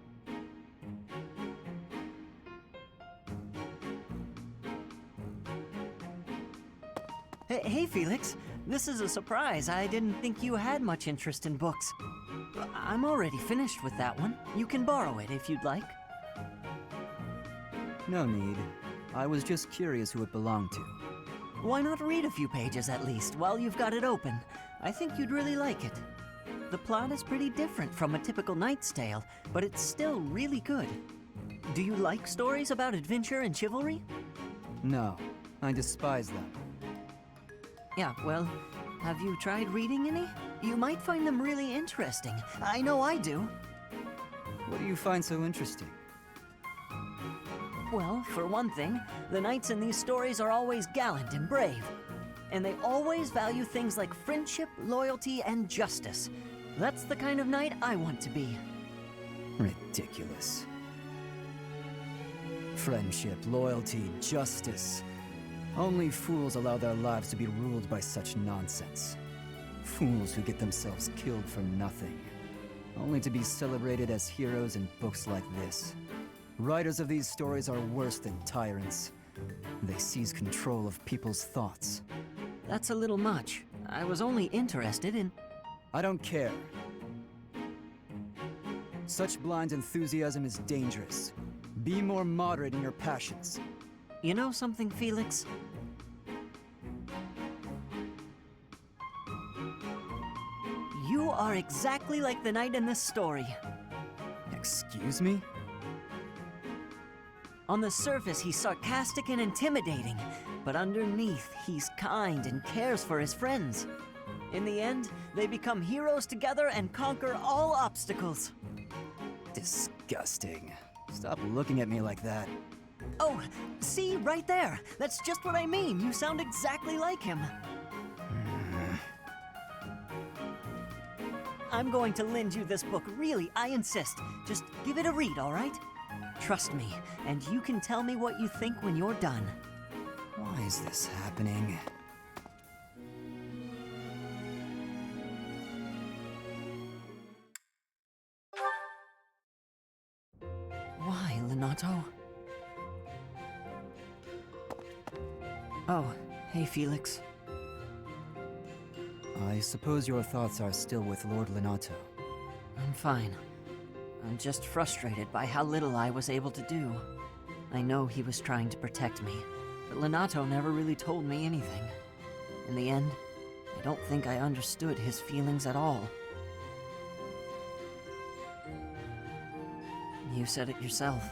Hey, Felix. This is a surprise. I didn't think you had much interest in books. I'm already finished with that one. You can borrow it if you'd like. No need. I was just curious who it belonged to. Why not read a few pages at least while you've got it open? I think you'd really like it. The plot is pretty different from a typical knight's tale, but it's still really good. Do you like stories about adventure and chivalry? No, I despise them. Yeah, well, have you tried reading any? You might find them really interesting. I know I do. What do you find so interesting? Well, for one thing, the knights in these stories are always gallant and brave. And they always value things like friendship, loyalty, and justice. That's the kind of knight I want to be. Ridiculous. Friendship, loyalty, justice. Only fools allow their lives to be ruled by such nonsense. Fools who get themselves killed for nothing, only to be celebrated as heroes in books like this. Writers of these stories are worse than tyrants. They seize control of people's thoughts. That's a little much. I was only interested in... I don't care. Such blind enthusiasm is dangerous. Be more moderate in your passions. You know something, Felix? You are exactly like the knight in this story. Excuse me? On the surface, he's sarcastic and intimidating, but underneath, he's kind and cares for his friends. In the end, they become heroes together and conquer all obstacles. Disgusting. Stop looking at me like that. Oh, see, right there. That's just what I mean. You sound exactly like him. I'm going to lend you this book, really, I insist. Just give it a read, all right? Trust me, and you can tell me what you think when you're done. Why is this happening? Why, Lenato? Oh, hey, Felix. I suppose your thoughts are still with Lord Lenato. I'm fine. I'm just frustrated by how little I was able to do. I know he was trying to protect me, but Lenato never really told me anything. In the end, I don't think I understood his feelings at all. You said it yourself.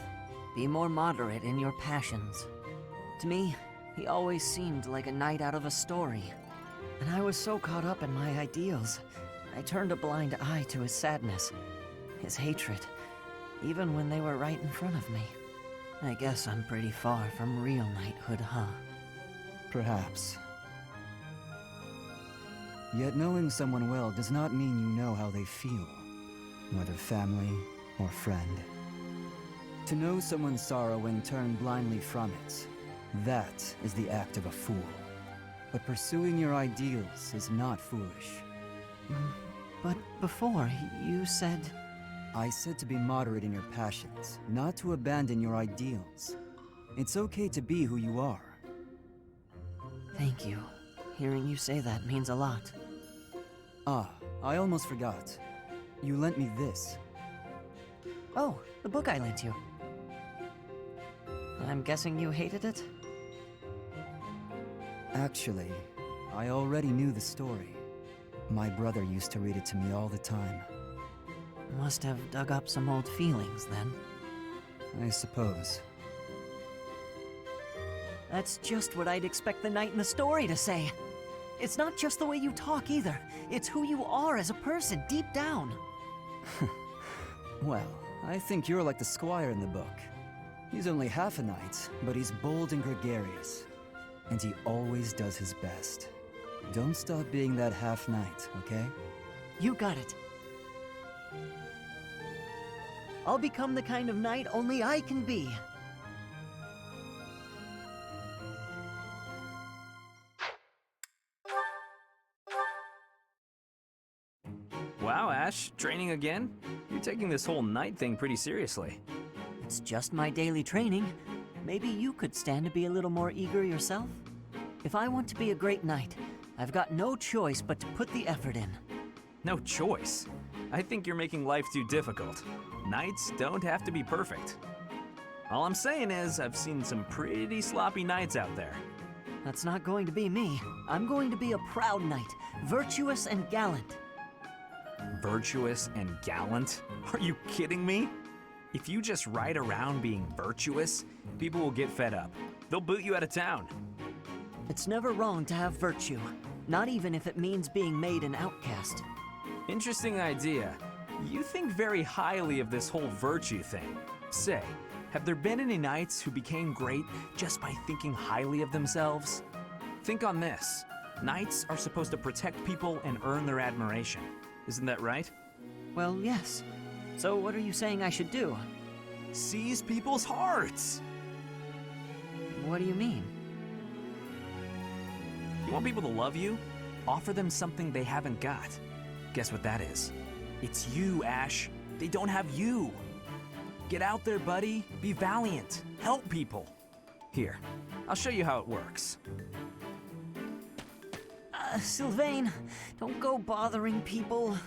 Be more moderate in your passions. To me, he always seemed like a knight out of a story. And I was so caught up in my ideals, I turned a blind eye to his sadness, his hatred, even when they were right in front of me. I guess I'm pretty far from real knighthood, huh? Perhaps. Yet knowing someone well does not mean you know how they feel, whether family or friend. To know someone's sorrow and turn blindly from it, that is the act of a fool. But pursuing your ideals is not foolish. But before, you said... I said to be moderate in your passions, not to abandon your ideals. It's okay to be who you are. Thank you. Hearing you say that means a lot. Ah, I almost forgot. You lent me this. Oh, the book I lent you. I'm guessing you hated it? Actually, I already knew the story. My brother used to read it to me all the time. Must have dug up some old feelings, then. I suppose. That's just what I'd expect the knight in the story to say. It's not just the way you talk, either. It's who you are as a person, deep down. Well, I think you're like the squire in the book. He's only half a knight, but he's bold and gregarious. And he always does his best. Don't stop being that half-knight, okay? You got it. I'll become the kind of knight only I can be. Wow, Ashe, training again? You're taking this whole knight thing pretty seriously. It's just my daily training. Maybe you could stand to be a little more eager yourself? If I want to be a great knight, I've got no choice but to put the effort in. No choice? I think you're making life too difficult. Knights don't have to be perfect. All I'm saying is, I've seen some pretty sloppy knights out there. That's not going to be me. I'm going to be a proud knight, virtuous and gallant. Virtuous and gallant? Are you kidding me? If you just ride around being virtuous, people will get fed up. They'll boot you out of town. It's never wrong to have virtue, not even if it means being made an outcast. Interesting idea. You think very highly of this whole virtue thing. Say, have there been any knights who became great just by thinking highly of themselves? Think on this. Knights are supposed to protect people and earn their admiration. Isn't that right? Well, yes. So what are you saying I should do? Seize people's hearts! What do you mean? You want people to love you? Offer them something they haven't got. Guess what that is? It's you, Ashe. They don't have you. Get out there, buddy. Be valiant. Help people. Here, I'll show you how it works. Sylvain, don't go bothering people.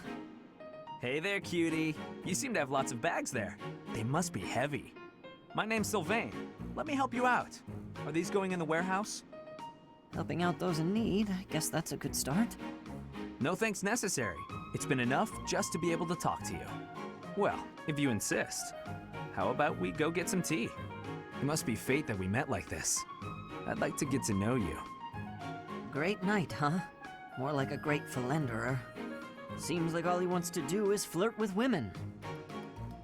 Hey there, cutie. You seem to have lots of bags there. They must be heavy. My name's Sylvain. Let me help you out. Are these going in the warehouse? Helping out those in need, I guess that's a good start. No thanks necessary. It's been enough just to be able to talk to you. Well, if you insist. How about we go get some tea? It must be fate that we met like this. I'd like to get to know you. Great night, huh? More like a great philanderer. Seems like all he wants to do is flirt with women.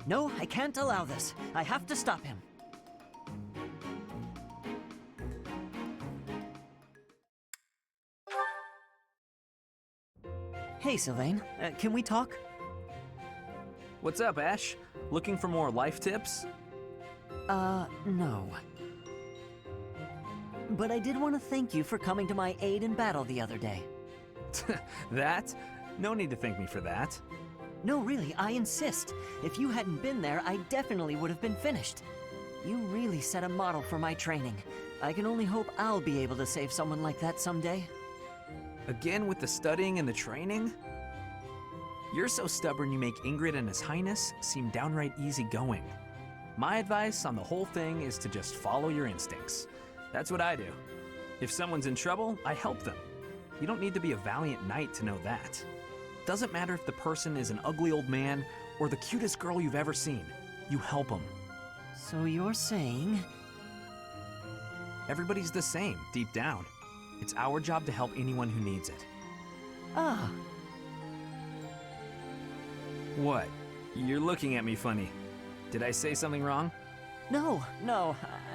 No, I can't allow this. I have to stop him. Hey, Sylvain. Can we talk? What's up, Ashe? Looking for more life tips? No. But I did want to thank you for coming to my aid in battle the other day. That? No need to thank me for that. No, really, I insist. If you hadn't been there, I definitely would have been finished. You really set a model for my training. I can only hope I'll be able to save someone like that someday. Again with the studying and the training? You're so stubborn you make Ingrid and His Highness seem downright easygoing. My advice on the whole thing is to just follow your instincts. That's what I do. If someone's in trouble, I help them. You don't need to be a valiant knight to know that. Doesn't matter if the person is an ugly old man or the cutest girl you've ever seen. You help them. So you're saying... Everybody's the same, deep down. It's our job to help anyone who needs it. Ah. What? You're looking at me funny. Did I say something wrong? No,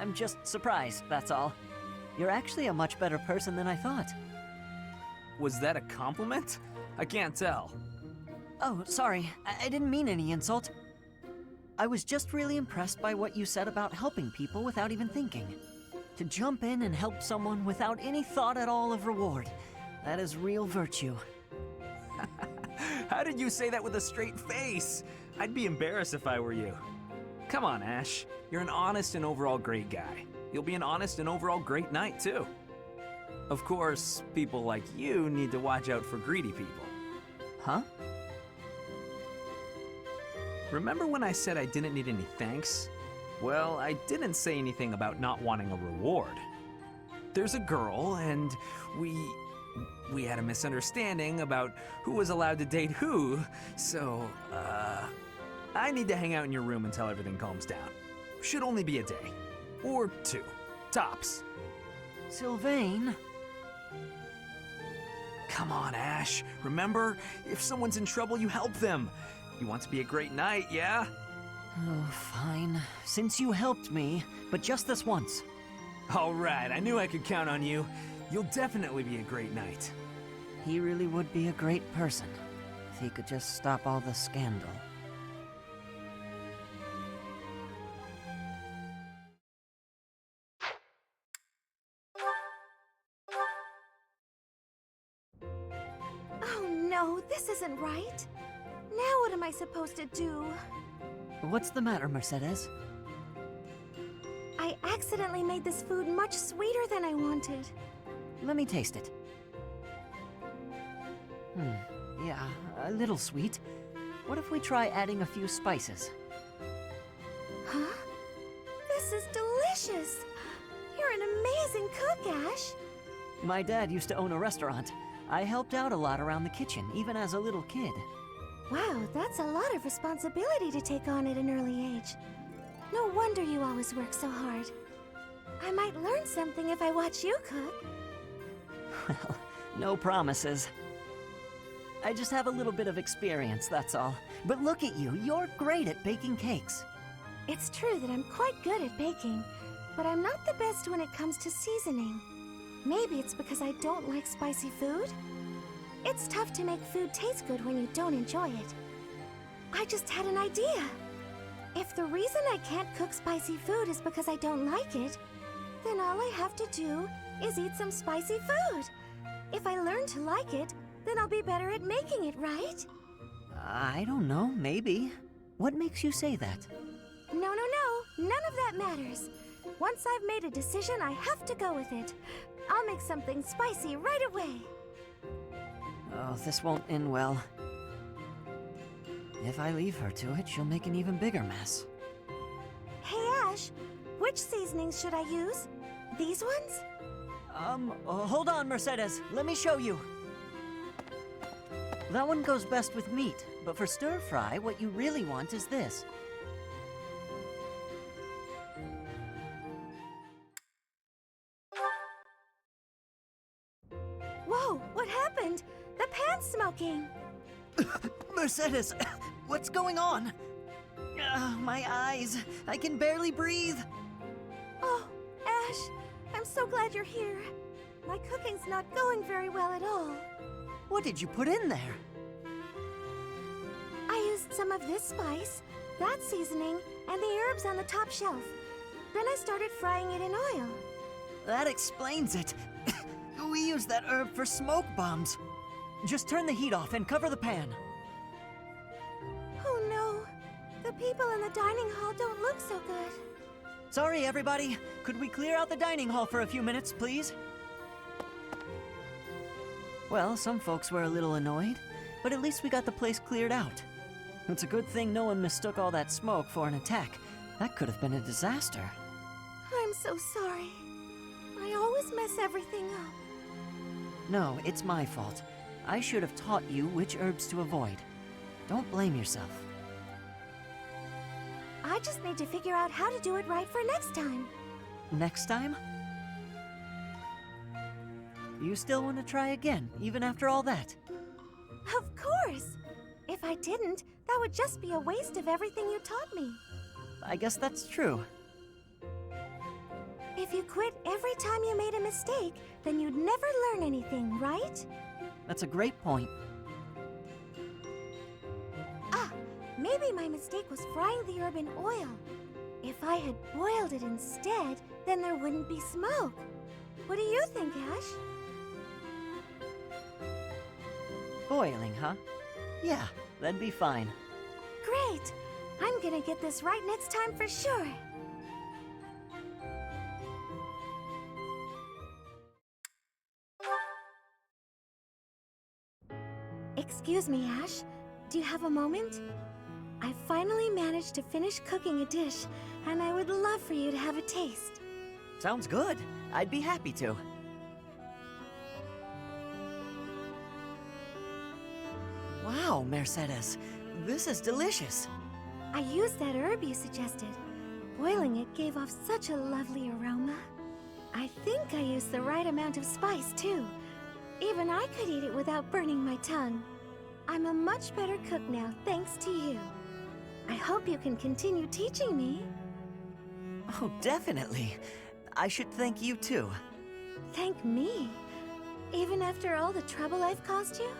I'm just surprised, that's all. You're actually a much better person than I thought. Was that a compliment? I can't tell. Oh, sorry, I didn't mean any insult. I was just really impressed by what you said about helping people without even thinking. To jump in and help someone without any thought at all of reward. That is real virtue. How did you say that with a straight face? I'd be embarrassed if I were you. Come on, Ashe. You're an honest and overall great guy. You'll be an honest and overall great knight, too. Of course, people like you need to watch out for greedy people. Huh? Remember when I said I didn't need any thanks? Well, I didn't say anything about not wanting a reward. There's a girl, and we had a misunderstanding about who was allowed to date who, so, I need to hang out in your room until everything calms down. Should only be a day. Or 2. Tops. Sylvain? Come on, Ashe. Remember, if someone's in trouble, you help them. You want to be a great knight, yeah? Oh, fine. Since you helped me, but just this once. All right, I knew I could count on you. You'll definitely be a great knight. He really would be a great person, if he could just stop all the scandal. Oh no, this isn't right. Now what am I supposed to do? What's the matter, Mercedes? I accidentally made this food much sweeter than I wanted. Let me taste it. Yeah, a little sweet. What if we try adding a few spices? Huh? This is delicious! You're an amazing cook, Ashe! My dad used to own a restaurant. I helped out a lot around the kitchen, even as a little kid. Wow, that's a lot of responsibility to take on at an early age. No wonder you always work so hard. I might learn something if I watch you cook. Well, no promises. I just have a little bit of experience, that's all. But look at you, you're great at baking cakes. It's true that I'm quite good at baking, but I'm not the best when it comes to seasoning. Maybe it's because I don't like spicy food? It's tough to make food taste good when you don't enjoy it. I just had an idea. If the reason I can't cook spicy food is because I don't like it, then all I have to do is eat some spicy food. If I learn to like it, then I'll be better at making it, right? I don't know, maybe. What makes you say that? No. None of that matters. Once I've made a decision, I have to go with it. I'll make something spicy right away. Oh, this won't end well. If I leave her to it, she'll make an even bigger mess. Hey, Ashe, which seasonings should I use? These ones? Hold on, Mercedes. Let me show you. That one goes best with meat, but for stir-fry, what you really want is this. happened? The pan's smoking. Mercedes, what's going on? My eyes. I can barely breathe. Oh, Ashe, I'm so glad you're here. My cooking's not going very well at all. What did you put in there? I used some of this spice, that seasoning, and the herbs on the top shelf. Then I started frying it in oil. That explains it. We use that herb for smoke bombs. Just turn the heat off and cover the pan. Oh no, the people in the dining hall don't look so good. Sorry, everybody. Could we clear out the dining hall for a few minutes, please? Well, some folks were a little annoyed, but at least we got the place cleared out. It's a good thing no one mistook all that smoke for an attack. That could have been a disaster. I'm so sorry. I always mess everything up. No, it's my fault. I should have taught you which herbs to avoid. Don't blame yourself. I just need to figure out how to do it right for next time. Next time? You still want to try again, even after all that? Of course! If I didn't, that would just be a waste of everything you taught me. I guess that's true. If you quit every time you made a mistake, then you'd never learn anything, right? That's a great point. Ah, maybe my mistake was frying the herb in oil. If I had boiled it instead, then there wouldn't be smoke. What do you think, Ashe? Boiling, huh? Yeah, that'd be fine. Great! I'm gonna get this right next time for sure. Excuse me, Ashe. Do you have a moment? I finally managed to finish cooking a dish, and I would love for you to have a taste. Sounds good. I'd be happy to. Wow, Mercedes. This is delicious. I used that herb you suggested. Boiling it gave off such a lovely aroma. I think I used the right amount of spice, too. Even I could eat it without burning my tongue. I'm a much better cook now, thanks to you. I hope you can continue teaching me. Oh, definitely. I should thank you, too. Thank me? Even after all the trouble I've caused you?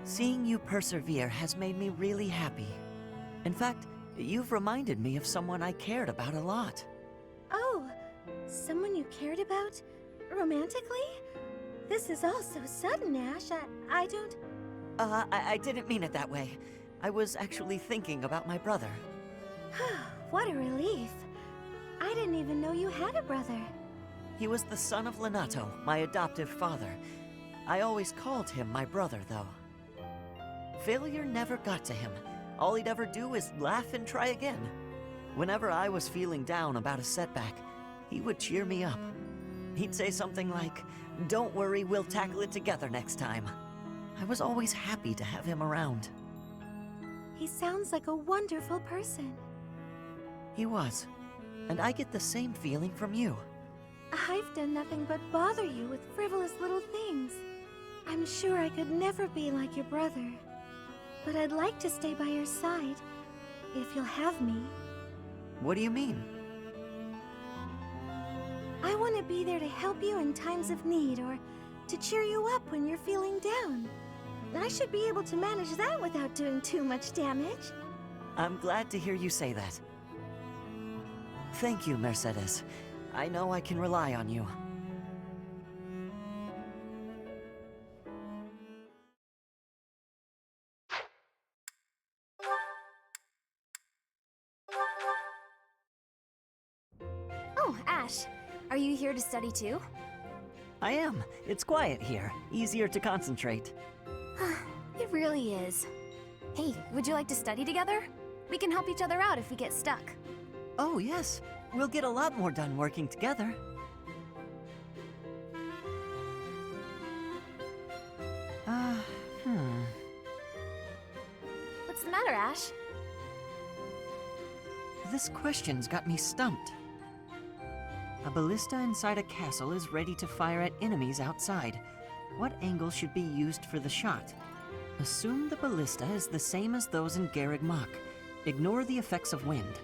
Seeing you persevere has made me really happy. In fact, you've reminded me of someone I cared about a lot. Oh, someone you cared about? Romantically? This is all so sudden, Ashe. I don't... I didn't mean it that way. I was actually thinking about my brother. What a relief. I didn't even know you had a brother. He was the son of Lenato, my adoptive father. I always called him my brother, though. Failure never got to him. All he'd ever do is laugh and try again. Whenever I was feeling down about a setback, he would cheer me up. He'd say something like, "Don't worry, we'll tackle it together next time." I was always happy to have him around. He sounds like a wonderful person. He was. And I get the same feeling from you. I've done nothing but bother you with frivolous little things. I'm sure I could never be like your brother. But I'd like to stay by your side, if you'll have me. What do you mean? I want to be there to help you in times of need, or to cheer you up when you're feeling down. I should be able to manage that without doing too much damage. I'm glad to hear you say that. Thank you, Mercedes. I know I can rely on you. Oh, Ashe. Are you here to study too? I am. It's quiet here. Easier to concentrate. It really is. Hey, would you like to study together? We can help each other out if we get stuck. Oh, yes. We'll get a lot more done working together. What's the matter, Ashe? This question's got me stumped. A ballista inside a castle is ready to fire at enemies outside. What angle should be used for the shot? Assume the ballista is the same as those in Garreg Mach. Ignore the effects of wind.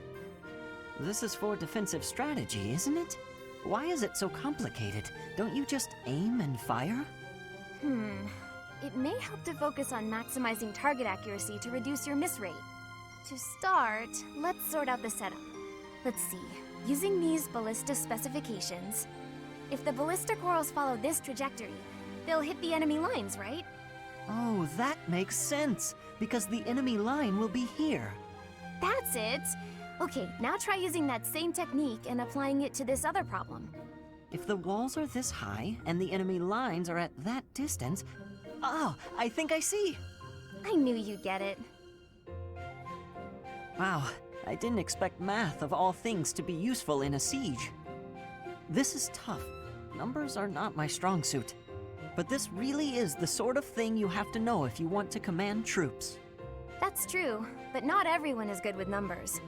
This is for defensive strategy, isn't it? Why is it so complicated? Don't you just aim and fire? It may help to focus on maximizing target accuracy to reduce your miss rate. To start, let's sort out the setup. Let's see. Using these ballista specifications, if the ballista corals follow this trajectory, they'll hit the enemy lines, right? Oh, that makes sense, because the enemy line will be here. That's it! Okay, now try using that same technique and applying it to this other problem. If the walls are this high and the enemy lines are at that distance... Oh, I think I see! I knew you'd get it. Wow, I didn't expect math of all things to be useful in a siege. This is tough. Numbers are not my strong suit. But this really is the sort of thing you have to know if you want to command troops. That's true, but not everyone is good with numbers.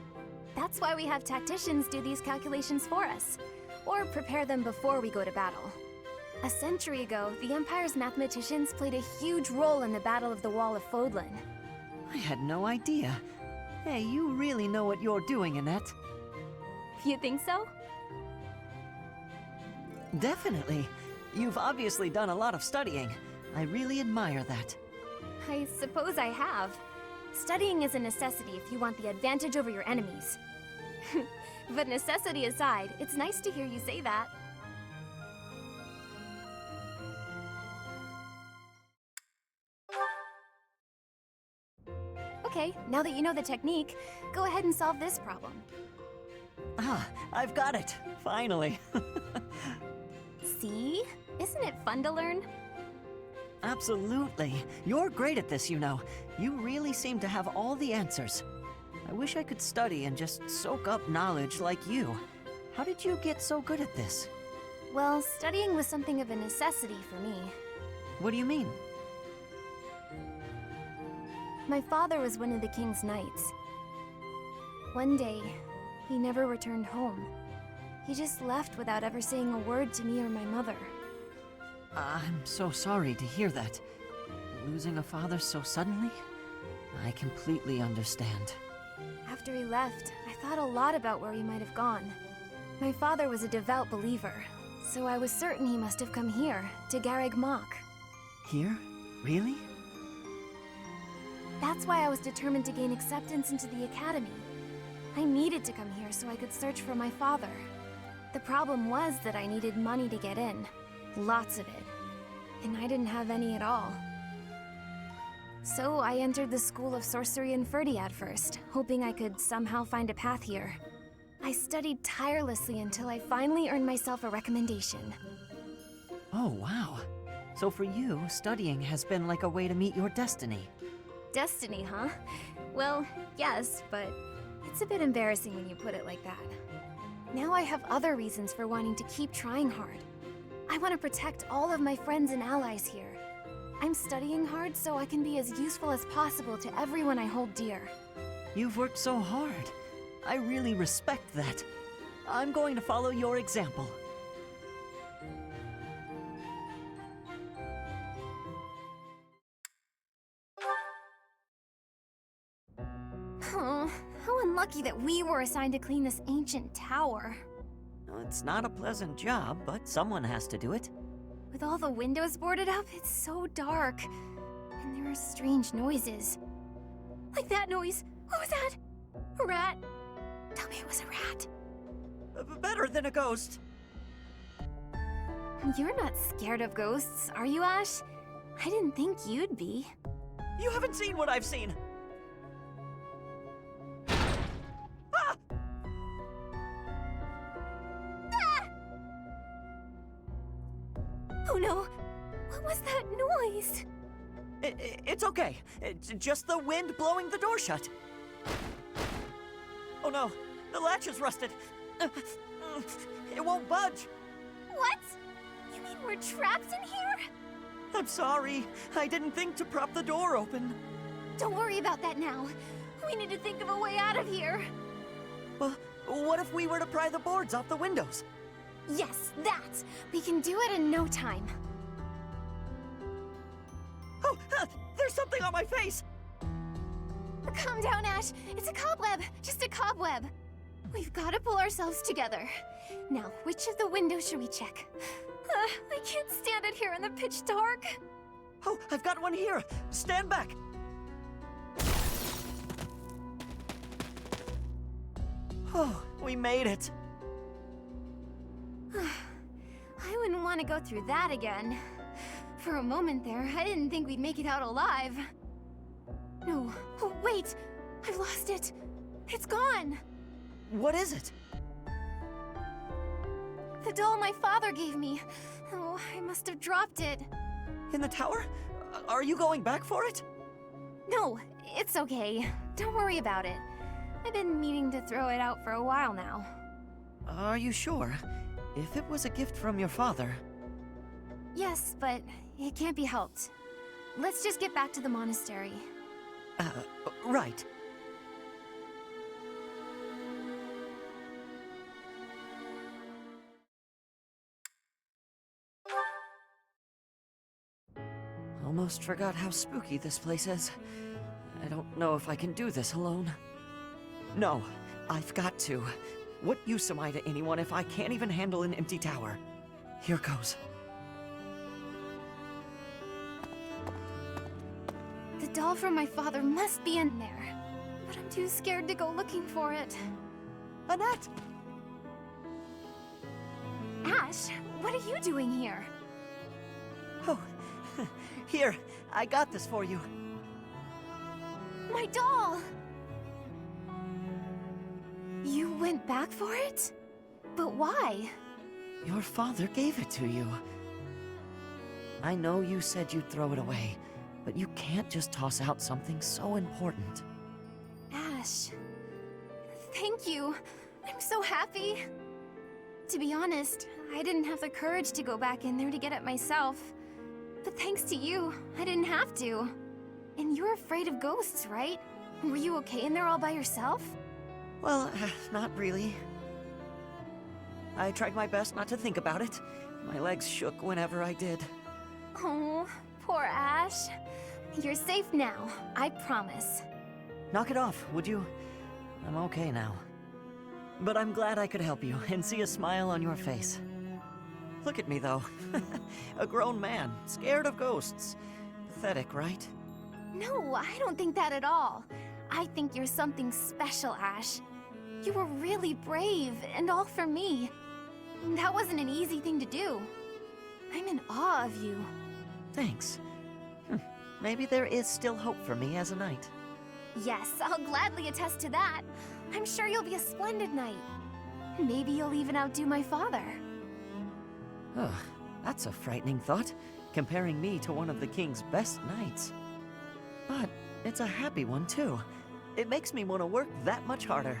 That's why we have tacticians do these calculations for us, or prepare them before we go to battle. A century ago, the Empire's mathematicians played a huge role in the Battle of the Wall of Fodlan. I had no idea. Hey, you really know what you're doing, Annette. You think so? Definitely. You've obviously done a lot of studying. I really admire that. I suppose I have. Studying is a necessity if you want the advantage over your enemies. But necessity aside, it's nice to hear you say that. Okay, now that you know the technique, go ahead and solve this problem. Ah, I've got it. Finally. See? Isn't it fun to learn? Absolutely. You're great at this, you know. You really seem to have all the answers. I wish I could study and just soak up knowledge like you. How did you get so good at this? Well, studying was something of a necessity for me. What do you mean? My father was one of the king's knights. One day, he never returned home. He just left without ever saying a word to me or my mother. I'm so sorry to hear that. Losing a father so suddenly? I completely understand. After he left, I thought a lot about where he might have gone. My father was a devout believer, so I was certain he must have come here, to Garreg Mach. Here? Really? That's why I was determined to gain acceptance into the academy. I needed to come here so I could search for my father. The problem was that I needed money to get in. Lots of it. And I didn't have any at all. So I entered the School of Sorcery in Ferdiad first, hoping I could somehow find a path here. I studied tirelessly until I finally earned myself a recommendation. Oh, wow. So for you, studying has been like a way to meet your destiny. Destiny, huh? Well, yes, but it's a bit embarrassing when you put it like that. Now I have other reasons for wanting to keep trying hard. I want to protect all of my friends and allies here. I'm studying hard so I can be as useful as possible to everyone I hold dear. You've worked so hard. I really respect that. I'm going to follow your example. Oh, how unlucky that we were assigned to clean this ancient tower. It's not a pleasant job, but someone has to do it. With all the windows boarded up, it's so dark. And there are strange noises. Like that noise. What was that? A rat? Tell me it was a rat. Better than a ghost. You're not scared of ghosts, are you, Ashe? I didn't think you'd be. You haven't seen what I've seen. Ah! Oh no! What was that noise? It's okay. It's just the wind blowing the door shut. Oh no, the latch is rusted. It won't budge. What? You mean we're trapped in here? I'm sorry. I didn't think to prop the door open. Don't worry about that now. We need to think of a way out of here. Well, what if we were to pry the boards off the windows? Yes, that! We can do it in no time. Oh, there's something on my face! Calm down, Ashe. It's a cobweb. Just a cobweb. We've got to pull ourselves together. Now, which of the windows should we check? I can't stand it here in the pitch dark. Oh, I've got one here! Stand back! Oh, we made it! I wouldn't want to go through that again. For a moment there, I didn't think we'd make it out alive. No. Oh, wait! I've lost it! It's gone! What is it? The doll my father gave me. Oh, I must have dropped it. In the tower? Are you going back for it? No, it's okay. Don't worry about it. I've been meaning to throw it out for a while now. Are you sure? If it was a gift from your father... Yes, but it can't be helped. Let's just get back to the monastery. Right. Almost forgot how spooky this place is. I don't know if I can do this alone. No, I've got to. What use am I to anyone if I can't even handle an empty tower? Here goes. The doll from my father must be in there. But I'm too scared to go looking for it. Annette! Ashe, what are you doing here? Oh, here, I got this for you. My doll! You went back for it? But why? Your father gave it to you. I know you said you'd throw it away, but you can't just toss out something so important. Ashe, thank you. I'm so happy. To be honest, I didn't have the courage to go back in there to get it myself. But thanks to you, I didn't have to. And you're afraid of ghosts, right? Were you okay in there all by yourself? Well, not really. I tried my best not to think about it. My legs shook whenever I did. Oh, poor Ashe. You're safe now, I promise. Knock it off, would you? I'm okay now. But I'm glad I could help you and see a smile on your face. Look at me, though. A grown man, scared of ghosts. Pathetic, right? No, I don't think that at all. I think you're something special, Ashe. You were really brave, and all for me. That wasn't an easy thing to do. I'm in awe of you. Thanks. Maybe there is still hope for me as a knight. Yes, I'll gladly attest to that. I'm sure you'll be a splendid knight. Maybe you'll even outdo my father. Ugh, that's a frightening thought, comparing me to one of the king's best knights. But it's a happy one, too. It makes me want to work that much harder.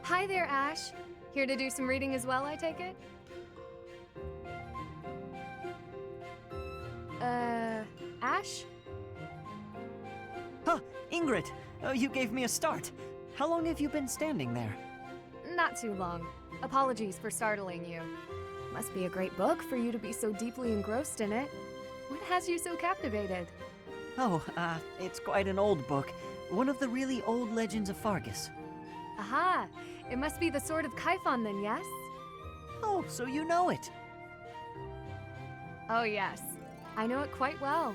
Hi there, Ashe. Here to do some reading as well, I take it? Ashe? Huh, Ingrid! You gave me a start. How long have you been standing there? Not too long. Apologies for startling you. Must be a great book for you to be so deeply engrossed in it. What has you so captivated? Oh, it's quite an old book. One of the really old legends of Fargus. Aha! It must be the Sword of Kaifon then, yes? Oh, so you know it. Oh yes. I know it quite well.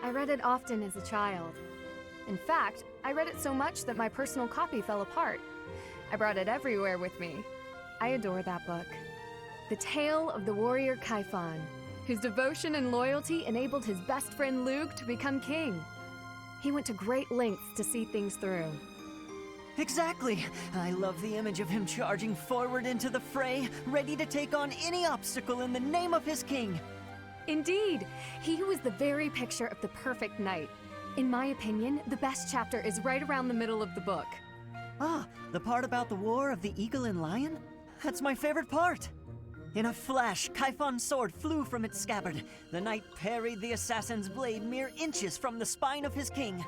I read it often as a child. In fact, I read it so much that my personal copy fell apart. I brought it everywhere with me. I adore that book. The tale of the warrior Kaifon, whose devotion and loyalty enabled his best friend Luke to become king. He went to great lengths to see things through. Exactly! I love the image of him charging forward into the fray, ready to take on any obstacle in the name of his king. Indeed! He was the very picture of the perfect knight. In my opinion, the best chapter is right around the middle of the book. Ah, the part about the war of the eagle and lion? That's my favorite part. In a flash, Kaifon's sword flew from its scabbard. The knight parried the assassin's blade mere inches from the spine of his king.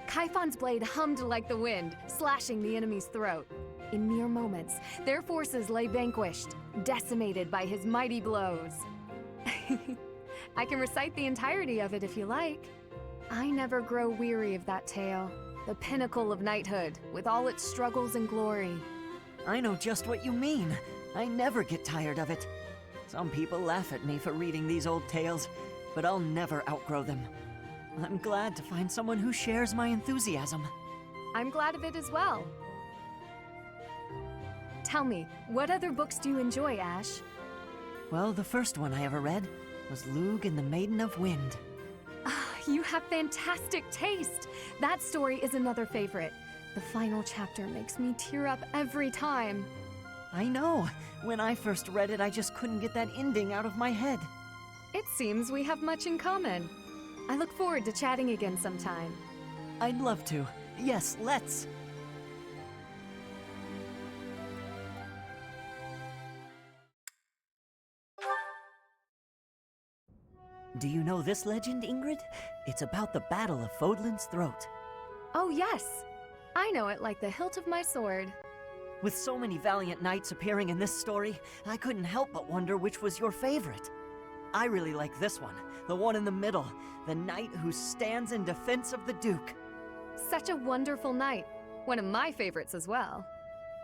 Kaifon's blade hummed like the wind, slashing the enemy's throat. In mere moments, their forces lay vanquished, decimated by his mighty blows. I can recite the entirety of it if you like. I never grow weary of that tale, the pinnacle of knighthood, with all its struggles and glory. I know just what you mean. I never get tired of it. Some people laugh at me for reading these old tales, but I'll never outgrow them. I'm glad to find someone who shares my enthusiasm. I'm glad of it as well. Tell me, what other books do you enjoy, Ashe? Well, the first one I ever read was Lug and the Maiden of Wind. You have fantastic taste! That story is another favorite. The final chapter makes me tear up every time. I know. When I first read it, I just couldn't get that ending out of my head. It seems we have much in common. I look forward to chatting again sometime. I'd love to. Yes, let's. Do you know this legend, Ingrid? It's about the Battle of Fodlan's Throat. Oh yes! I know it like the hilt of my sword. With so many valiant knights appearing in this story, I couldn't help but wonder which was your favorite. I really like this one, the one in the middle, the knight who stands in defense of the Duke. Such a wonderful knight. One of my favorites as well.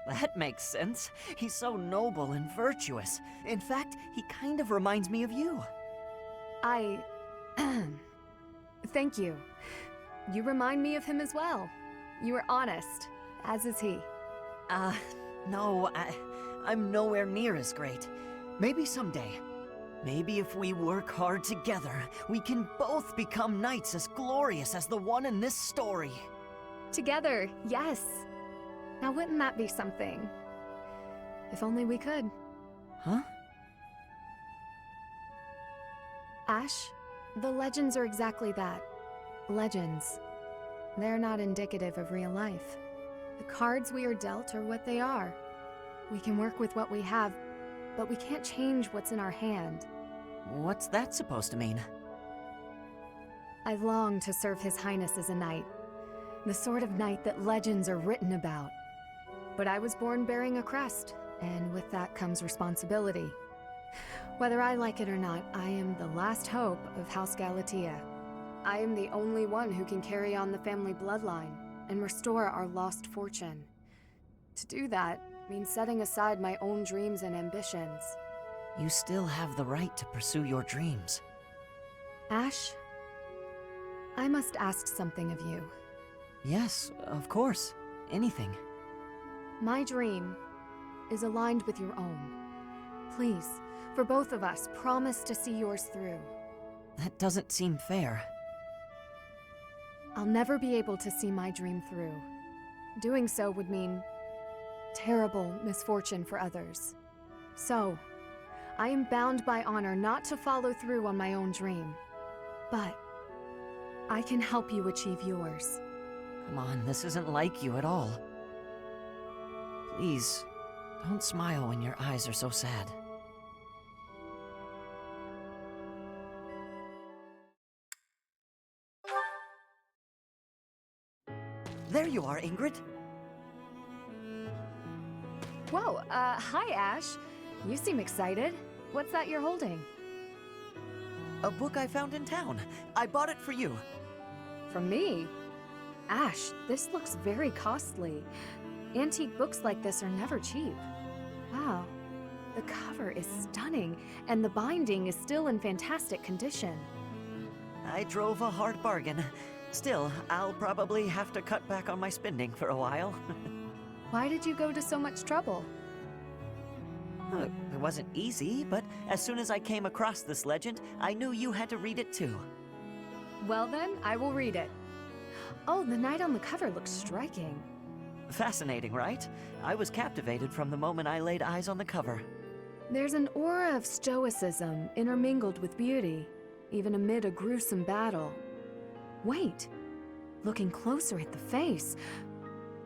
That makes sense. He's so noble and virtuous. In fact, he kind of reminds me of you. Thank you. You remind me of him as well. You are honest, as is he. No, I'm nowhere near as great. Maybe someday. Maybe if we work hard together, we can both become knights as glorious as the one in this story. Together, yes. Now wouldn't that be something? If only we could. Huh? Ashe, the legends are exactly that. Legends. They're not indicative of real life. The cards we are dealt are what they are. We can work with what we have, but we can't change what's in our hand. What's that supposed to mean? I long to serve His Highness as a knight. The sort of knight that legends are written about. But I was born bearing a crest, and with that comes responsibility. Whether I like it or not, I am the last hope of House Galatea. I am the only one who can carry on the family bloodline and restore our lost fortune. To do that means setting aside my own dreams and ambitions. You still have the right to pursue your dreams. Ashe, I must ask something of you. Yes, of course. Anything. My dream is aligned with your own. Please, for both of us, promise to see yours through. That doesn't seem fair. I'll never be able to see my dream through. Doing so would mean terrible misfortune for others. So, I am bound by honor not to follow through on my own dream. But I can help you achieve yours. Come on, this isn't like you at all. Please, don't smile when your eyes are so sad. There you are, Ingrid. Whoa, hi, Ashe. You seem excited. What's that you're holding? A book I found in town. I bought it for you. From me? Ashe, this looks very costly. Antique books like this are never cheap. Wow, the cover is stunning, and the binding is still in fantastic condition. I drove a hard bargain. Still, I'll probably have to cut back on my spending for a while. Why did you go to so much trouble? It wasn't easy, but as soon as I came across this legend, I knew you had to read it too. Well then, I will read it. Oh, the knight on the cover looks striking. Fascinating, right? I was captivated from the moment I laid eyes on the cover. There's an aura of stoicism intermingled with beauty, even amid a gruesome battle. Wait, looking closer at the face,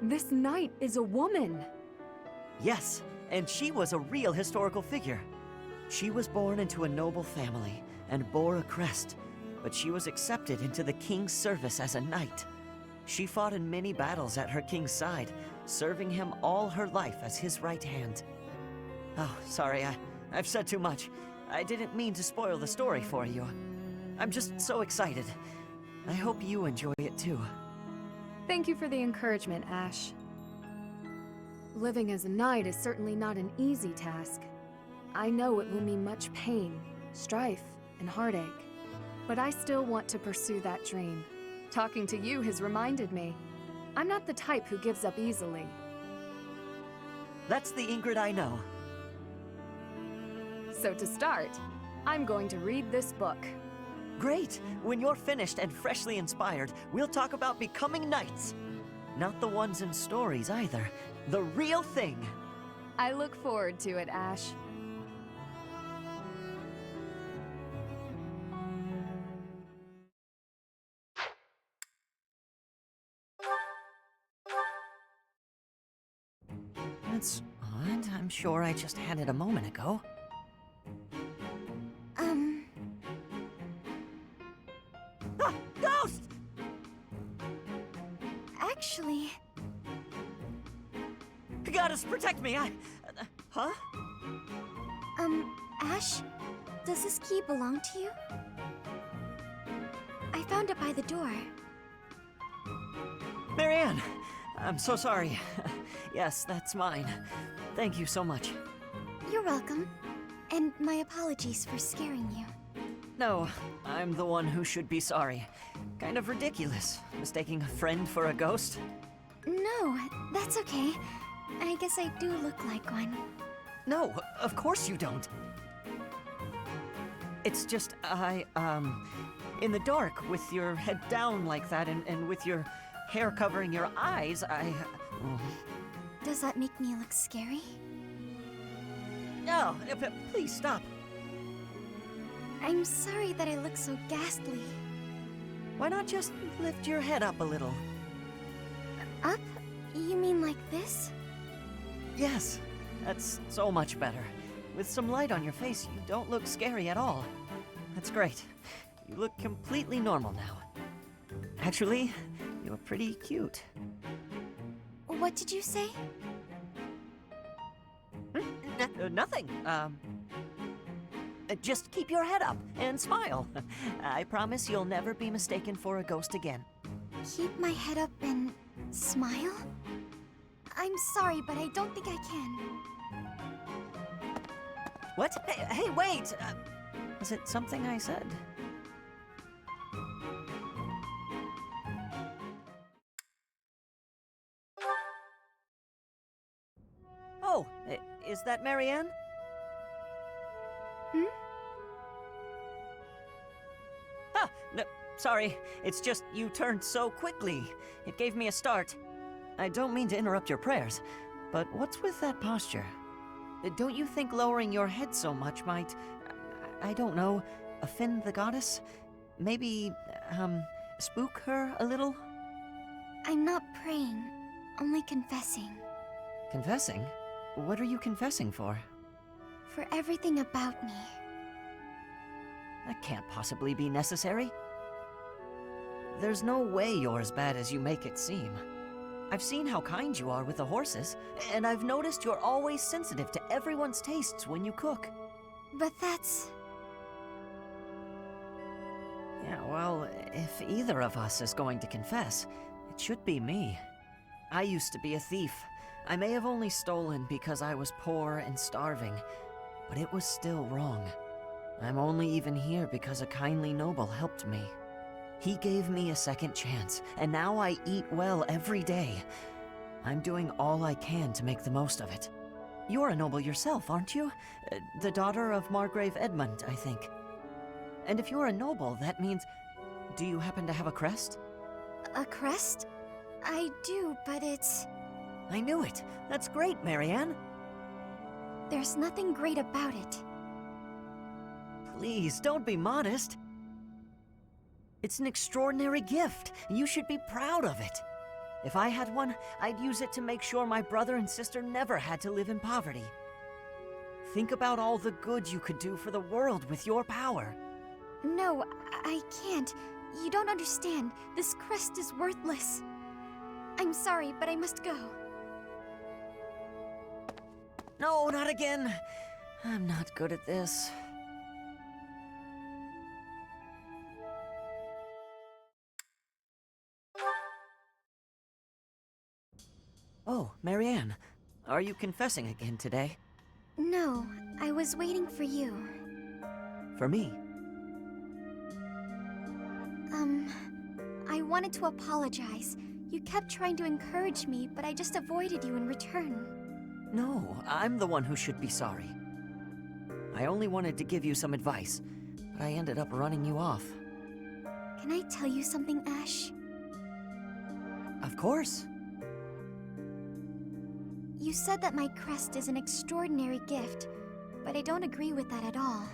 this knight is a woman. Yes, and she was a real historical figure. She was born into a noble family and bore a crest, but she was accepted into the king's service as a knight. She fought in many battles at her king's side, serving him all her life as his right hand. Oh, sorry, I've said too much. I didn't mean to spoil the story for you. I'm just so excited. I hope you enjoy it too. Thank you for the encouragement, Ashe. Living as a knight is certainly not an easy task. I know it will mean much pain, strife, and heartache. But I still want to pursue that dream. Talking to you has reminded me. I'm not the type who gives up easily. That's the Ingrid I know. So to start, I'm going to read this book. Great! When you're finished and freshly inspired, we'll talk about becoming knights. Not the ones in stories either. The real thing. I look forward to it, Ashe. That's odd. I'm sure I just had it a moment ago. Ah! Ghost! Actually... Goddess, protect me! Huh? Ashe? Does this key belong to you? I found it by the door. Marianne! I'm so sorry. Yes, that's mine. Thank you so much. You're welcome. And my apologies for scaring you. No, I'm the one who should be sorry. Kind of ridiculous, mistaking a friend for a ghost. No, that's okay. I guess I do look like one. No, of course you don't. It's just, in the dark, with your head down like that, and with your hair covering your eyes, Does that make me look scary? No, please stop. I'm sorry that I look so ghastly. Why not just lift your head up a little? Up? You mean like this? Yes, that's so much better. With some light on your face, you don't look scary at all. That's great. You look completely normal now. Actually, you're pretty cute. What did you say? Nothing. Just keep your head up and smile. I promise you'll never be mistaken for a ghost again. Keep my head up and smile? I'm sorry, but I don't think I can. What? Hey, wait! Was it something I said? Oh, is that Marianne? Hmm? Ah, no, sorry. It's just you turned so quickly. It gave me a start. I don't mean to interrupt your prayers, but what's with that posture? Don't you think lowering your head so much might, I don't know, offend the goddess? Maybe, spook her a little? I'm not praying, only confessing. Confessing? What are you confessing for? For everything about me. That can't possibly be necessary. There's no way you're as bad as you make it seem. I've seen how kind you are with the horses, and I've noticed you're always sensitive to everyone's tastes when you cook. But that's... Yeah, well, if either of us is going to confess, it should be me. I used to be a thief. I may have only stolen because I was poor and starving, but it was still wrong. I'm only even here because a kindly noble helped me. He gave me a second chance, and now I eat well every day. I'm doing all I can to make the most of it. You're a noble yourself, aren't you? The daughter of Margrave Edmund, I think. And if you're a noble, that means... Do you happen to have a crest? A crest? I do, but it's... I knew it. That's great, Marianne. There's nothing great about it. Please, don't be modest. It's an extraordinary gift. You should be proud of it. If I had one, I'd use it to make sure my brother and sister never had to live in poverty. Think about all the good you could do for the world with your power. No, I can't. You don't understand. This crest is worthless. I'm sorry, but I must go. No, not again. I'm not good at this. Oh, Marianne. Are you confessing again today? No, I was waiting for you. For me? I wanted to apologize. You kept trying to encourage me, but I just avoided you in return. No, I'm the one who should be sorry. I only wanted to give you some advice, but I ended up running you off. Can I tell you something, Ashe? Of course. You said that my crest is an extraordinary gift, but I don't agree with that at all.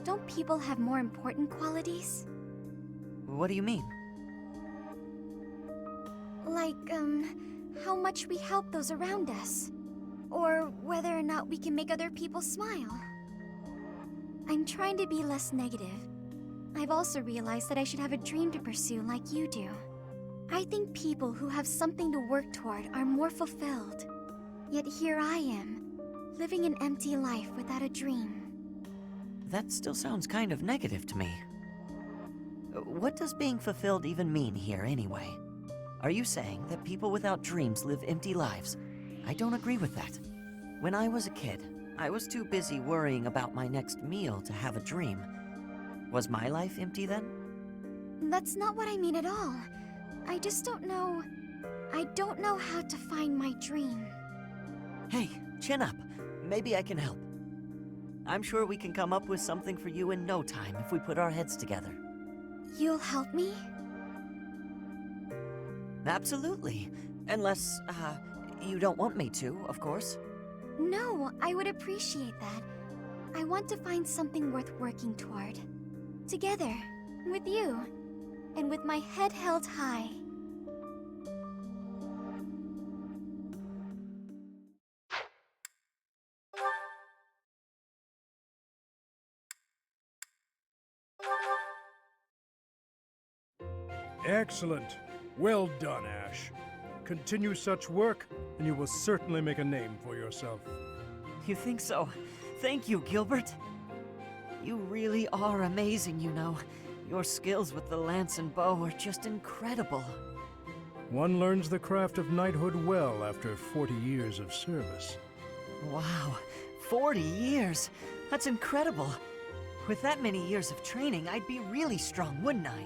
Don't people have more important qualities? What do you mean? Like, how much we help those around us. Or whether or not we can make other people smile. I'm trying to be less negative. I've also realized that I should have a dream to pursue like you do. I think people who have something to work toward are more fulfilled. Yet here I am, living an empty life without a dream. That still sounds kind of negative to me. What does being fulfilled even mean here, anyway? Are you saying that people without dreams live empty lives? I don't agree with that. When I was a kid, I was too busy worrying about my next meal to have a dream. Was my life empty then? That's not what I mean at all. I just don't know... I don't know how to find my dream. Hey, chin up. Maybe I can help. I'm sure we can come up with something for you in no time if we put our heads together. You'll help me? Absolutely. Unless, you don't want me to, of course. No, I would appreciate that. I want to find something worth working toward. Together, with you, and with my head held high. Excellent. Well done, Ashe. Continue such work, and you will certainly make a name for yourself. You think so? Thank you, Gilbert. You really are amazing, you know. Your skills with the lance and bow are just incredible. One learns the craft of knighthood well after 40 years of service. Wow, 40 years? That's incredible. With that many years of training, I'd be really strong, wouldn't I?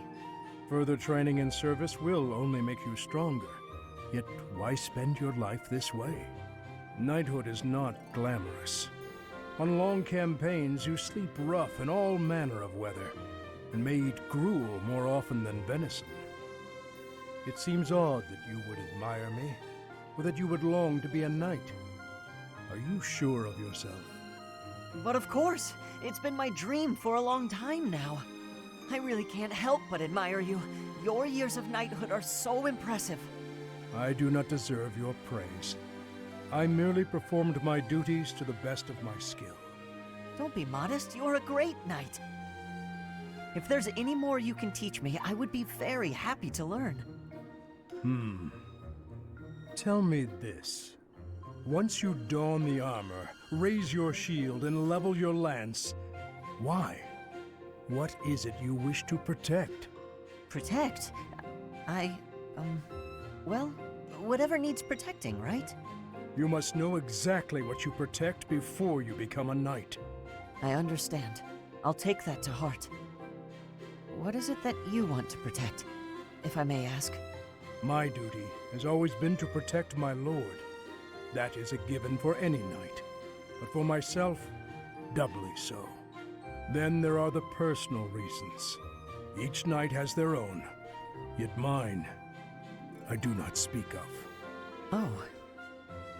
Further training and service will only make you stronger. Yet why spend your life this way? Knighthood is not glamorous. On long campaigns, you sleep rough in all manner of weather, and may eat gruel more often than venison. It seems odd that you would admire me, or that you would long to be a knight. Are you sure of yourself? But of course! It's been my dream for a long time now. I really can't help but admire you. Your years of knighthood are so impressive. I do not deserve your praise. I merely performed my duties to the best of my skill. Don't be modest, you're a great knight. If there's any more you can teach me, I would be very happy to learn. Tell me this. Once you don the armor, raise your shield, and level your lance, why? What is it you wish to protect? Protect? Well, whatever needs protecting, right? You must know exactly what you protect before you become a knight. I understand. I'll take that to heart. What is it that you want to protect, if I may ask? My duty has always been to protect my lord. That is a given for any knight. But for myself, doubly so. Then there are the personal reasons. Each knight has their own. Yet mine, I do not speak of. Oh.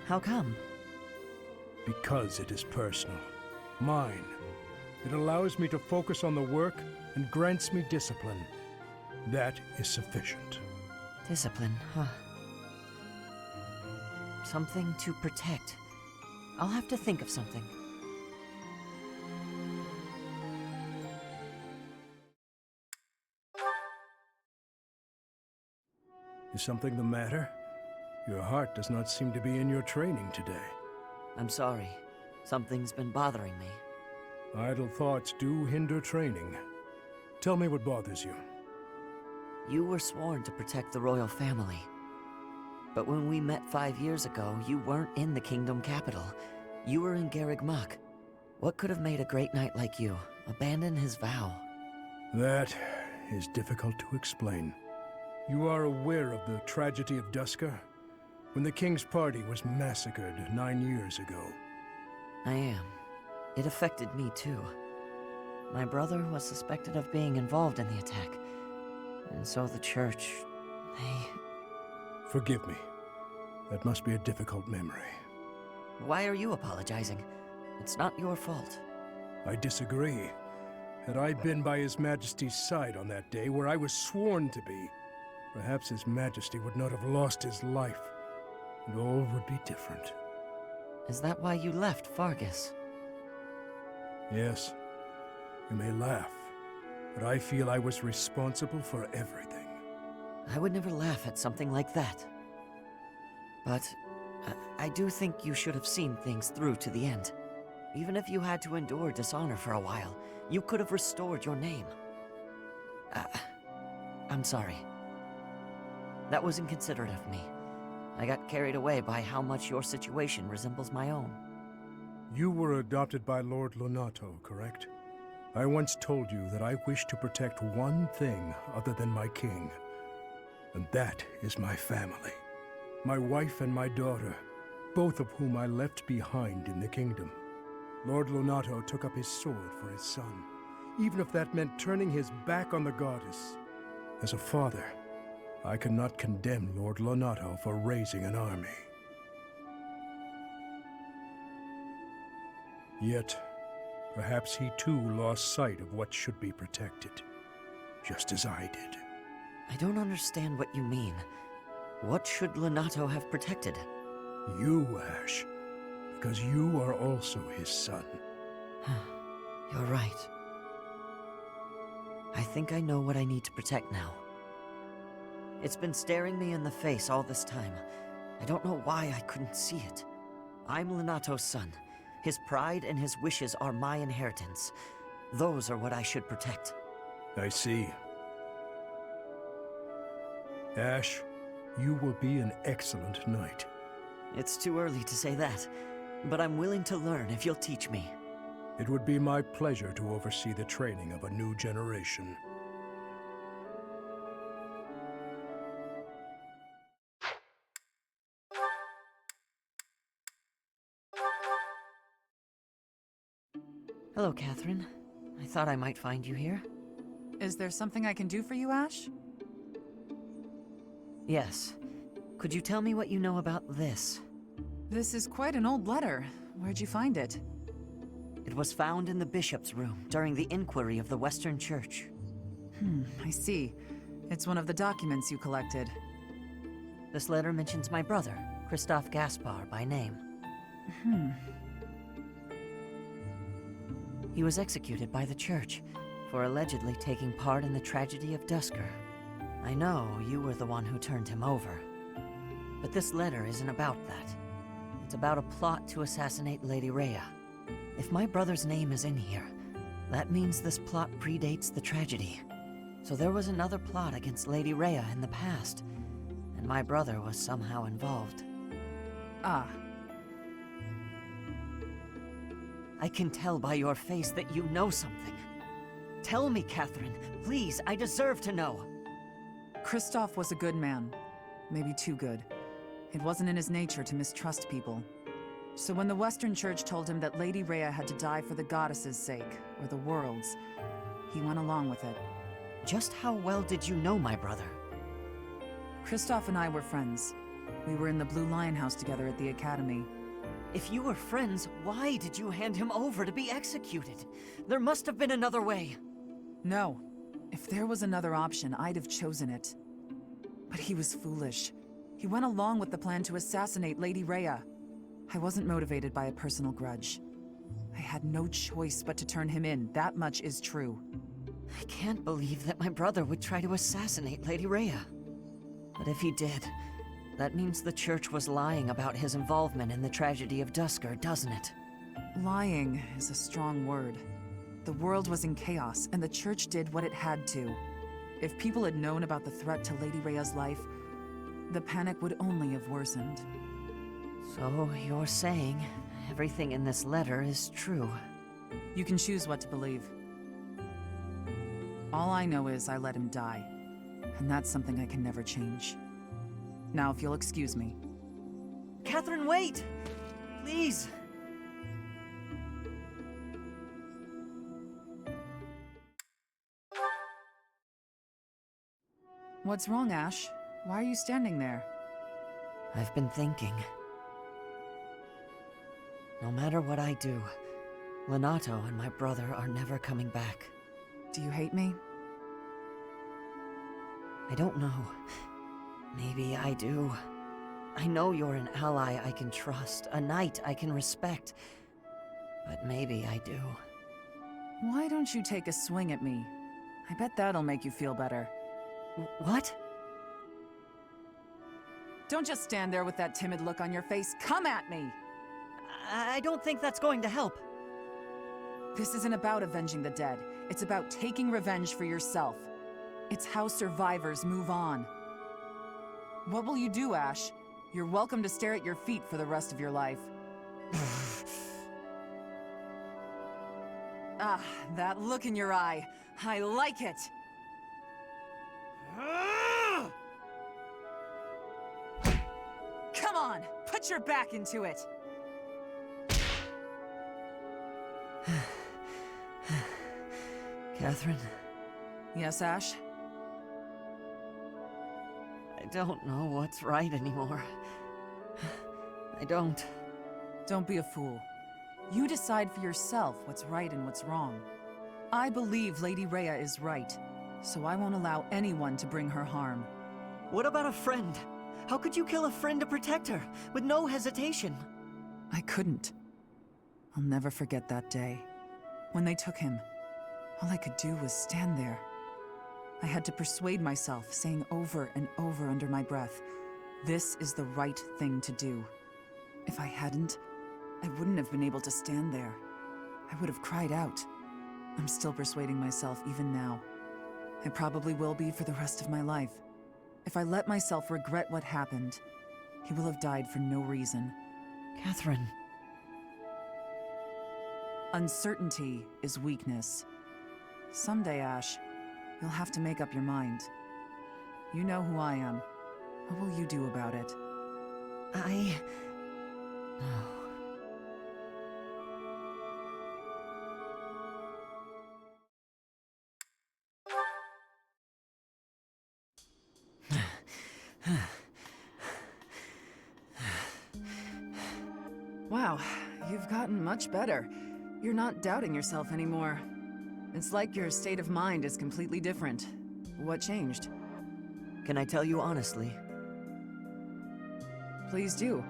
How come? Because it is personal. Mine. It allows me to focus on the work and grants me discipline. That is sufficient. Discipline, huh? Something to protect. I'll have to think of something. Is something the matter? Your heart does not seem to be in your training today. I'm sorry. Something's been bothering me. Idle thoughts do hinder training. Tell me what bothers you. You were sworn to protect the royal family. But when we met 5 years ago, you weren't in the kingdom capital. You were in Garreg Mach. What could have made a great knight like you abandon his vow? That is difficult to explain. You are aware of the tragedy of Dusker? When the king's party was massacred 9 years ago. I am. It affected me too. My brother was suspected of being involved in the attack. And so the church, they... Forgive me. That must be a difficult memory. Why are you apologizing? It's not your fault. I disagree. Had I been by His Majesty's side on that day where I was sworn to be, perhaps His Majesty would not have lost his life, and all would be different. Is that why you left Fargus? Yes. You may laugh, but I feel I was responsible for everything. I would never laugh at something like that. But I do think you should have seen things through to the end. Even if you had to endure dishonor for a while, you could have restored your name. I'm sorry. That was inconsiderate of me. I got carried away by how much your situation resembles my own. You were adopted by Lord Lonato, correct? I once told you that I wish to protect one thing other than my king. And that is my family. My wife and my daughter, both of whom I left behind in the kingdom. Lord Lonato took up his sword for his son, even if that meant turning his back on the goddess. As a father, I cannot condemn Lord Lonato for raising an army. Yet, perhaps he too lost sight of what should be protected, just as I did. I don't understand what you mean. What should Lonato have protected? You, Ashe, because you are also his son. You're right. I think I know what I need to protect now. It's been staring me in the face all this time. I don't know why I couldn't see it. I'm Lonato's son. His pride and his wishes are my inheritance. Those are what I should protect. I see. Ashe, you will be an excellent knight. It's too early to say that, but I'm willing to learn if you'll teach me. It would be my pleasure to oversee the training of a new generation. Hello, Catherine. I thought I might find you here. Is there something I can do for you, Ashe? Yes. Could you tell me what you know about this? This is quite an old letter. Where'd you find it? It was found in the bishop's room during the inquiry of the Western Church. I see. It's one of the documents you collected. This letter mentions my brother, Christoph Caspar, by name. He was executed by the church for allegedly taking part in the tragedy of Dusker. I know you were the one who turned him over. But this letter isn't about that. It's about a plot to assassinate Lady Rhea. If my brother's name is in here, that means this plot predates the tragedy. So there was another plot against Lady Rhea in the past, and my brother was somehow involved. Ah. I can tell by your face that you know something. Tell me, Catherine. Please, I deserve to know. Christoph was a good man. Maybe too good. It wasn't in his nature to mistrust people. So when the Western Church told him that Lady Rhea had to die for the goddess's sake, or the world's, he went along with it. Just how well did you know my brother? Christoph and I were friends. We were in the Blue Lion House together at the academy. If you were friends, why did you hand him over to be executed? There must have been another way. No. If there was another option, I'd have chosen it. But he was foolish. He went along with the plan to assassinate Lady Rhea. I wasn't motivated by a personal grudge. I had no choice but to turn him in, that much is true. I can't believe that my brother would try to assassinate Lady Rhea. But if he did, that means the church was lying about his involvement in the tragedy of Dusker, doesn't it? Lying is a strong word. The world was in chaos, and the church did what it had to. If people had known about the threat to Lady Rhea's life, the panic would only have worsened. So you're saying everything in this letter is true? You can choose what to believe. All I know is I let him die, and that's something I can never change. Now, if you'll excuse me. Catherine, wait! Please! What's wrong, Ashe? Why are you standing there? I've been thinking. No matter what I do, Lenato and my brother are never coming back. Do you hate me? I don't know. Maybe I do. I know you're an ally I can trust, a knight I can respect. But maybe I do. Why don't you take a swing at me? I bet that'll make you feel better. What? Don't just stand there with that timid look on your face. Come at me! I don't think that's going to help. This isn't about avenging the dead. It's about taking revenge for yourself. It's how survivors move on. What will you do, Ashe? You're welcome to stare at your feet for the rest of your life. Ah, that look in your eye. I like it! Come on, put your back into it! Catherine? Yes, Ashe? I don't know what's right anymore. I don't. Don't be a fool. You decide for yourself what's right and what's wrong. I believe Lady Rhea is right, so I won't allow anyone to bring her harm. What about a friend? How could you kill a friend to protect her, with no hesitation? I couldn't. I'll never forget that day. When they took him, all I could do was stand there. I had to persuade myself, saying over and over under my breath, this is the right thing to do. If I hadn't, I wouldn't have been able to stand there. I would have cried out. I'm still persuading myself even now. I probably will be for the rest of my life. If I let myself regret what happened, he will have died for no reason. Catherine. Uncertainty is weakness. Someday, Ashe, you'll have to make up your mind. You know who I am. What will you do about it? Wow, you've gotten much better. You're not doubting yourself anymore. It's like your state of mind is completely different. What changed? Can I tell you honestly? Please do.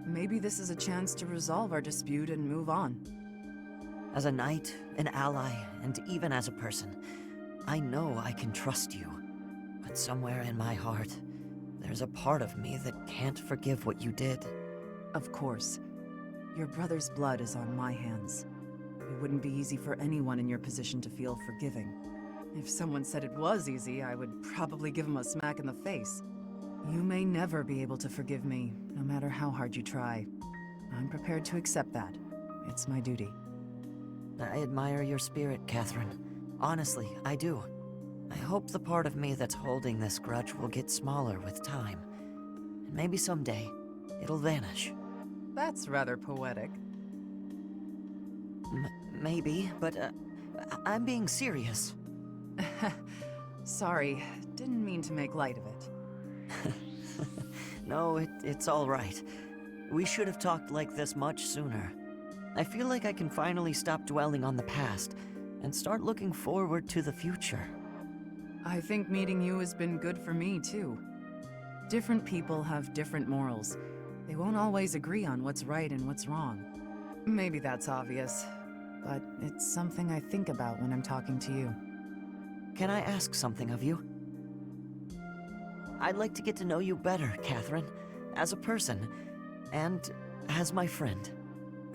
Maybe this is a chance to resolve our dispute and move on. As a knight, an ally, and even as a person, I know I can trust you. But somewhere in my heart, there's a part of me that can't forgive what you did. Of course. Your brother's blood is on my hands. It wouldn't be easy for anyone in your position to feel forgiving. If someone said it was easy, I would probably give him a smack in the face. You may never be able to forgive me, no matter how hard you try. I'm prepared to accept that. It's my duty. I admire your spirit, Catherine. Honestly, I do. I hope the part of me that's holding this grudge will get smaller with time. And maybe someday, it'll vanish. That's rather poetic. Maybe, but I'm being serious. Sorry, didn't mean to make light of it. No, it's all right. We should have talked like this much sooner. I feel like I can finally stop dwelling on the past and start looking forward to the future. I think meeting you has been good for me, too. Different people have different morals. They won't always agree on what's right and what's wrong. Maybe that's obvious, but it's something I think about when I'm talking to you. Can I ask something of you? I'd like to get to know you better, Catherine, as a person, and as my friend.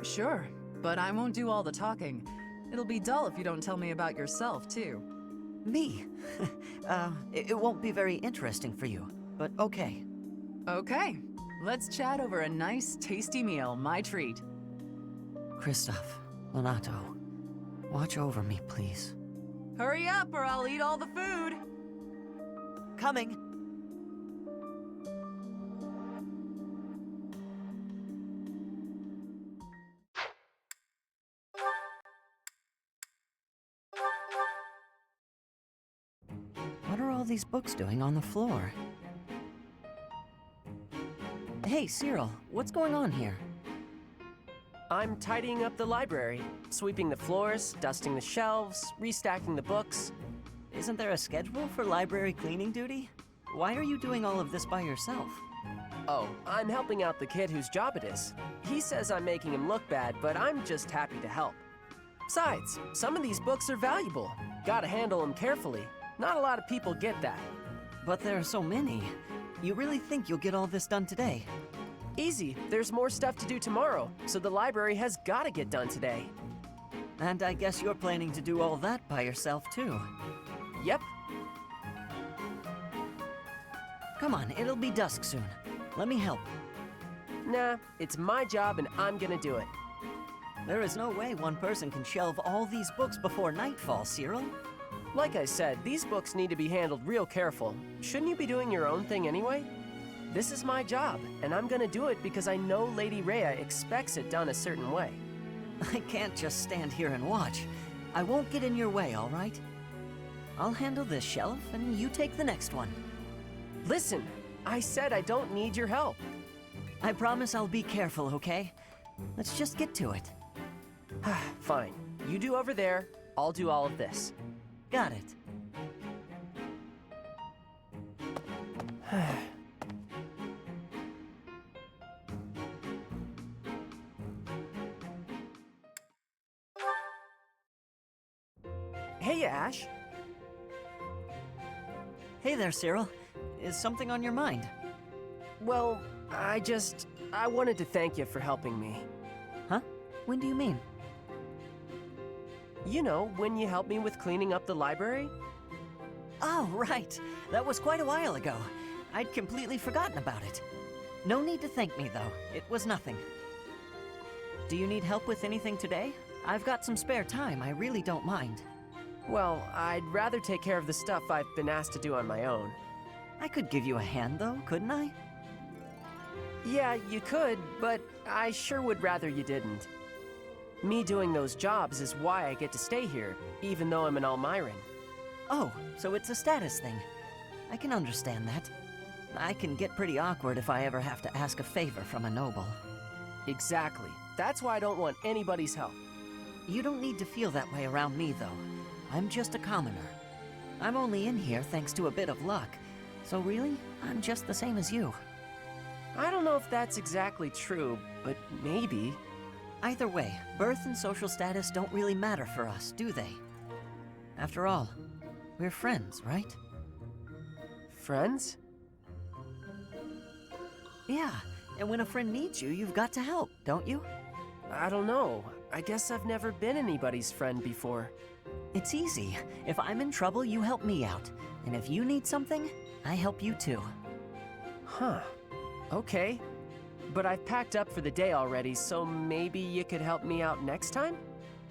Sure, but I won't do all the talking. It'll be dull if you don't tell me about yourself, too. Me? It won't be very interesting for you, but okay. Okay, let's chat over a nice, tasty meal, my treat. Christoph, Lonato, watch over me, please. Hurry up or I'll eat all the food! Coming! What are all these books doing on the floor? Hey, Cyril, what's going on here? I'm tidying up the library, sweeping the floors, dusting the shelves, restacking the books. Isn't there a schedule for library cleaning duty? Why are you doing all of this by yourself? Oh, I'm helping out the kid whose job it is. He says I'm making him look bad, but I'm just happy to help. Besides, some of these books are valuable. Gotta handle them carefully. Not a lot of people get that. But there are so many. You really think you'll get all this done today? Easy. There's more stuff to do tomorrow, so the library has gotta get done today. And I guess you're planning to do all that by yourself, too. Yep. Come on, it'll be dusk soon. Let me help. Nah, it's my job and I'm gonna do it. There is no way one person can shelve all these books before nightfall, Cyril. Like I said, these books need to be handled real careful. Shouldn't you be doing your own thing anyway? This is my job, and I'm gonna do it because I know Lady Rhea expects it done a certain way. I can't just stand here and watch. I won't get in your way, all right? I'll handle this shelf, and you take the next one. Listen, I said I don't need your help. I promise I'll be careful, okay? Let's just get to it. Fine. You do over there, I'll do all of this. Got it. Hey, Ashe. Hey there, Cyril. Is something on your mind? Well, I wanted to thank you for helping me. Huh? When do you mean? You know, when you helped me with cleaning up the library? Oh, right. That was quite a while ago. I'd completely forgotten about it. No need to thank me, though. It was nothing. Do you need help with anything today? I've got some spare time. I really don't mind. Well, I'd rather take care of the stuff I've been asked to do on my own. I could give you a hand, though, couldn't I? Yeah, you could, but I sure would rather you didn't. Me doing those jobs is why I get to stay here, even though I'm an Almiran. Oh, so it's a status thing. I can understand that. I can get pretty awkward if I ever have to ask a favor from a noble. Exactly. That's why I don't want anybody's help. You don't need to feel that way around me, though. I'm just a commoner. I'm only in here thanks to a bit of luck. So really, I'm just the same as you. I don't know if that's exactly true, but maybe. Either way, birth and social status don't really matter for us, do they? After all, we're friends, right? Friends? Yeah, and when a friend needs you, you've got to help, don't you? I don't know. I guess I've never been anybody's friend before. It's easy. If I'm in trouble, you help me out. And if you need something, I help you too. Huh. Okay. But I've packed up for the day already, so maybe you could help me out next time?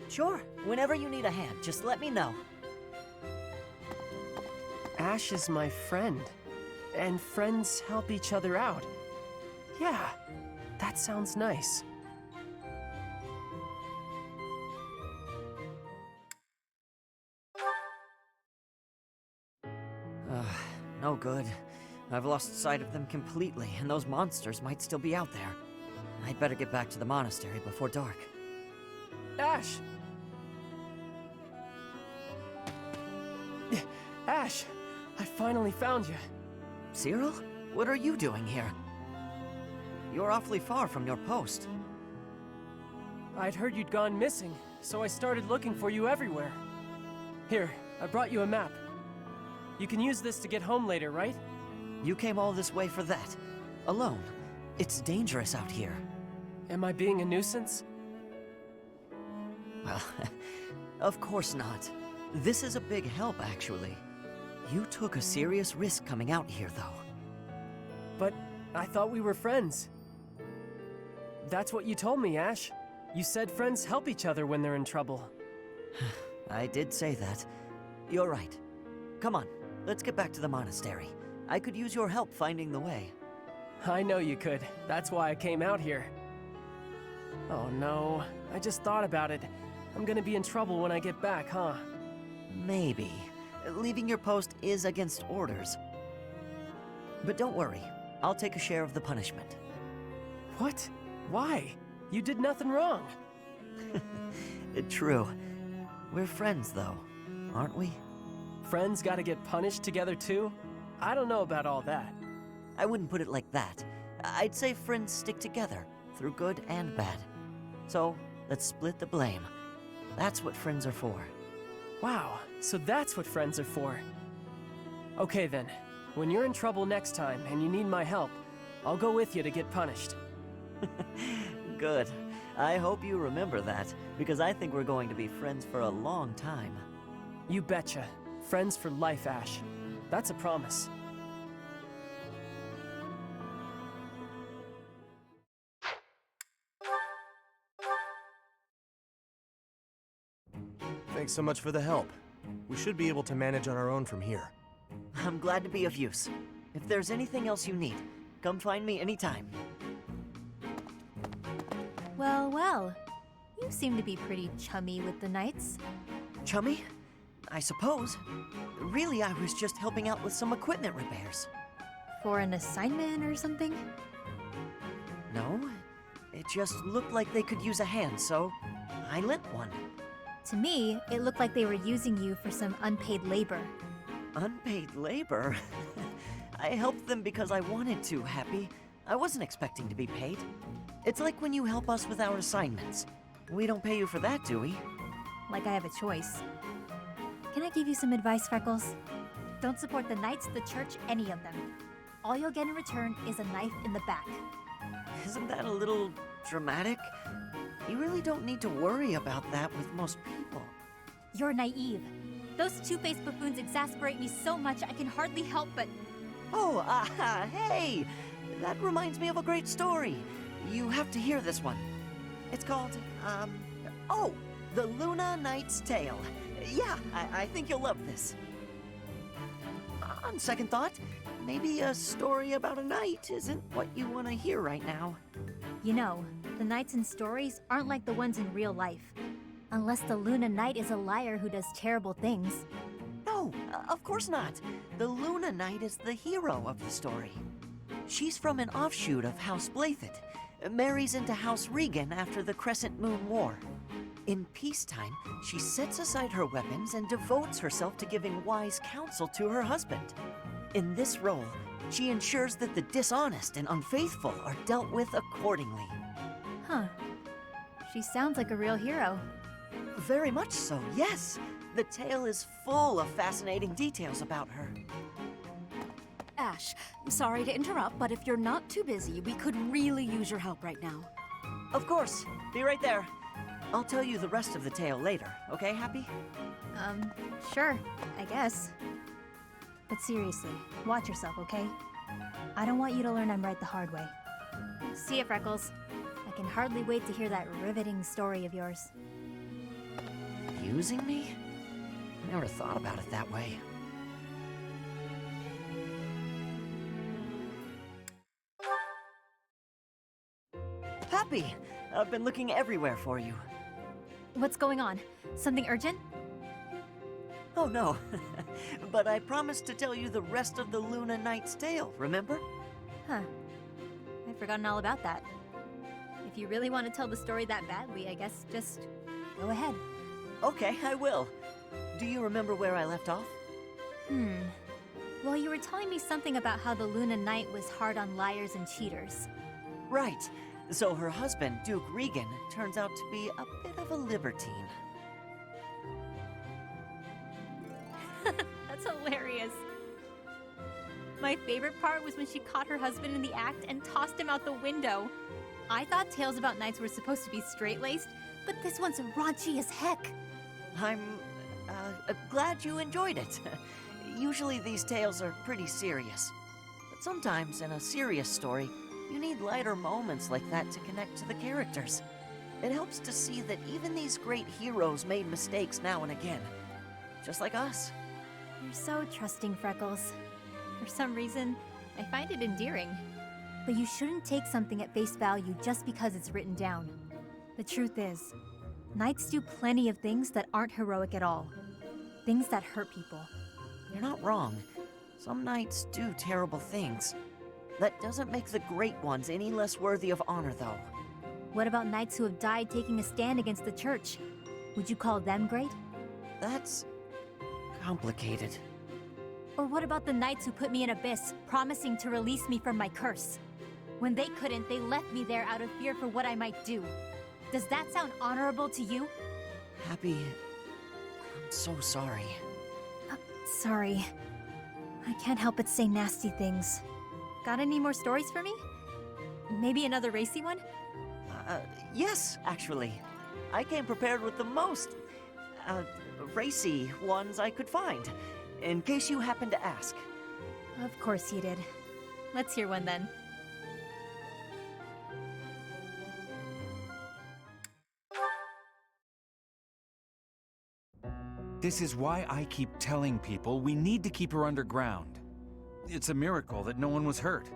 Sure. Whenever you need a hand, just let me know. Ashe is my friend. And friends help each other out. Yeah, that sounds nice. No good. I've lost sight of them completely, and those monsters might still be out there. I'd better get back to the monastery before dark. Ashe! Ashe! I finally found you. Cyril? What are you doing here? You're awfully far from your post. I'd heard you'd gone missing, so I started looking for you everywhere. Here, I brought you a map. You can use this to get home later, right? You came all this way for that. Alone. It's dangerous out here. Am I being a nuisance? Well, of course not. This is a big help, actually. You took a serious risk coming out here, though. But I thought we were friends. That's what you told me, Ashe. You said friends help each other when they're in trouble. I did say that. You're right. Come on, let's get back to the monastery. I could use your help finding the way. I know you could. That's why I came out here. Oh no, I just thought about it. I'm gonna be in trouble when I get back, huh? Maybe. Leaving your post is against orders. But don't worry, I'll take a share of the punishment. What? Why? You did nothing wrong. True. We're friends, though, aren't we? Friends gotta get punished together, too? I don't know about all that. I wouldn't put it like that. I'd say friends stick together, through good and bad. So, let's split the blame. That's what friends are for. Wow, so that's what friends are for. Okay then, when you're in trouble next time and you need my help, I'll go with you to get punished. Good. I hope you remember that, because I think we're going to be friends for a long time. You betcha. Friends for life, Ashe. That's a promise. Thanks so much for the help. We should be able to manage on our own from here. I'm glad to be of use. If there's anything else you need, come find me anytime. Well, well. You seem to be pretty chummy with the knights. Chummy? I suppose. Really, I was just helping out with some equipment repairs. For an assignment or something? No. It just looked like they could use a hand, so I lent one. To me, it looked like they were using you for some unpaid labor. Unpaid labor? I helped them because I wanted to, Hapi. I wasn't expecting to be paid. It's like when you help us with our assignments. We don't pay you for that, do we? Like I have a choice. Can I give you some advice, Freckles? Don't support the knights, the church, any of them. All you'll get in return is a knife in the back. Isn't that a little dramatic? You really don't need to worry about that with most people. You're naive. Those two-faced buffoons exasperate me so much I can hardly help but... Oh, hey! That reminds me of a great story. You have to hear this one. It's called, oh, The Luna Knight's Tale. Yeah, I think you'll love this. On second thought, maybe a story about a knight isn't what you want to hear right now. You know, the knights in stories aren't like the ones in real life. Unless the Luna Knight is a liar who does terrible things. No, of course not. The Luna Knight is the hero of the story. She's from an offshoot of House Byleth, marries into House Regan after the Crescent Moon War. In peacetime, she sets aside her weapons and devotes herself to giving wise counsel to her husband. In this role, she ensures that the dishonest and unfaithful are dealt with accordingly. Huh. She sounds like a real hero. Very much so, yes. The tale is full of fascinating details about her. Ashe, sorry to interrupt, but if you're not too busy, we could really use your help right now. Of course. Be right there. I'll tell you the rest of the tale later, okay, Hapi? Sure, I guess. But seriously, watch yourself, okay? I don't want you to learn I'm right the hard way. See ya, Freckles. I can hardly wait to hear that riveting story of yours. Using me? I never thought about it that way. Hapi! I've been looking everywhere for you. What's going on? Something urgent? Oh no, but I promised to tell you the rest of the Luna Knight's tale, remember? Huh. I'd forgotten all about that. If you really want to tell the story that badly, I guess just go ahead. Okay, I will. Do you remember where I left off? Well, you were telling me something about how the Luna Knight was hard on liars and cheaters. Right. So her husband, Duke Regan, turns out to be a bit of a libertine. That's hilarious. My favorite part was when she caught her husband in the act and tossed him out the window. I thought tales about knights were supposed to be straight-laced, but this one's raunchy as heck. I'm glad you enjoyed it. Usually these tales are pretty serious. But sometimes in a serious story, you need lighter moments like that to connect to the characters. It helps to see that even these great heroes made mistakes now and again. Just like us. You're so trusting, Freckles. For some reason, I find it endearing. But you shouldn't take something at face value just because it's written down. The truth is, knights do plenty of things that aren't heroic at all. Things that hurt people. You're not wrong. Some knights do terrible things. That doesn't make the great ones any less worthy of honor, though. What about knights who have died taking a stand against the church? Would you call them great? That's complicated. Or what about the knights who put me in Abyss, promising to release me from my curse? When they couldn't, they left me there out of fear for what I might do. Does that sound honorable to you? Hapi, I'm so sorry. Sorry. I can't help but say nasty things. Got any more stories for me? Maybe another racy one? Yes, actually. I came prepared with the most, racy ones I could find, in case you happen to ask. Of course you did. Let's hear one then. This is why I keep telling people we need to keep her underground. It's a miracle that no one was hurt.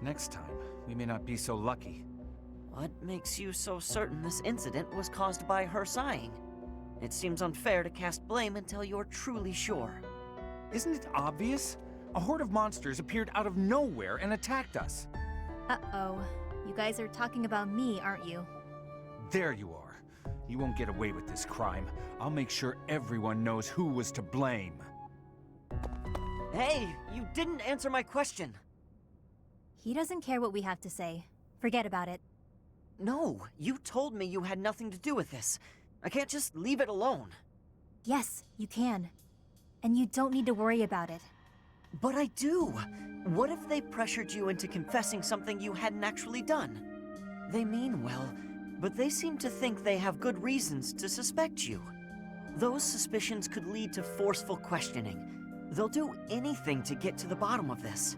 Next time, we may not be so lucky. What makes you so certain this incident was caused by her sighing? It seems unfair to cast blame until you're truly sure. Isn't it obvious? A horde of monsters appeared out of nowhere and attacked us. Uh-oh. You guys are talking about me, aren't you? There you are. You won't get away with this crime. I'll make sure everyone knows who was to blame. Hey, you didn't answer my question. He doesn't care what we have to say. Forget about it. No, you told me you had nothing to do with this. I can't just leave it alone. Yes, you can. And you don't need to worry about it. But I do. What if they pressured you into confessing something you hadn't actually done? They mean well, but they seem to think they have good reasons to suspect you. Those suspicions could lead to forceful questioning. They'll do anything to get to the bottom of this.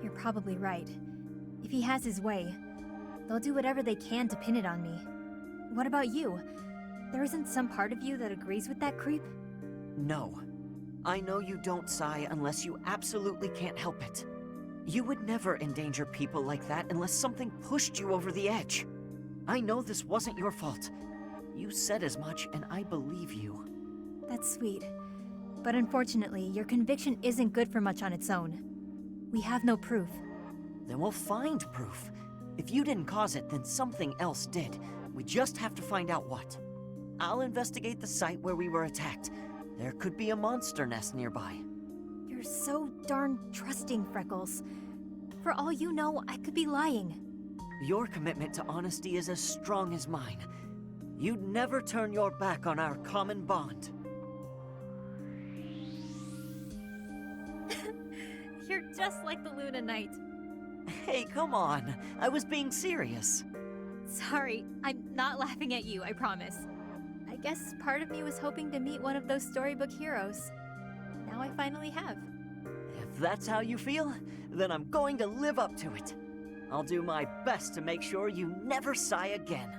You're probably right. If he has his way, they'll do whatever they can to pin it on me. What about you? There isn't some part of you that agrees with that creep? No. I know you don't sigh unless you absolutely can't help it. You would never endanger people like that unless something pushed you over the edge. I know this wasn't your fault. You said as much, and I believe you. That's sweet. But unfortunately, your conviction isn't good for much on its own. We have no proof. Then we'll find proof. If you didn't cause it, then something else did. We just have to find out what. I'll investigate the site where we were attacked. There could be a monster nest nearby. You're so darn trusting, Freckles. For all you know, I could be lying. Your commitment to honesty is as strong as mine. You'd never turn your back on our common bond. You're just like the Luna Knight. Hey, come on. I was being serious. Sorry, I'm not laughing at you, I promise. I guess part of me was hoping to meet one of those storybook heroes. Now I finally have. If that's how you feel, then I'm going to live up to it. I'll do my best to make sure you never sigh again.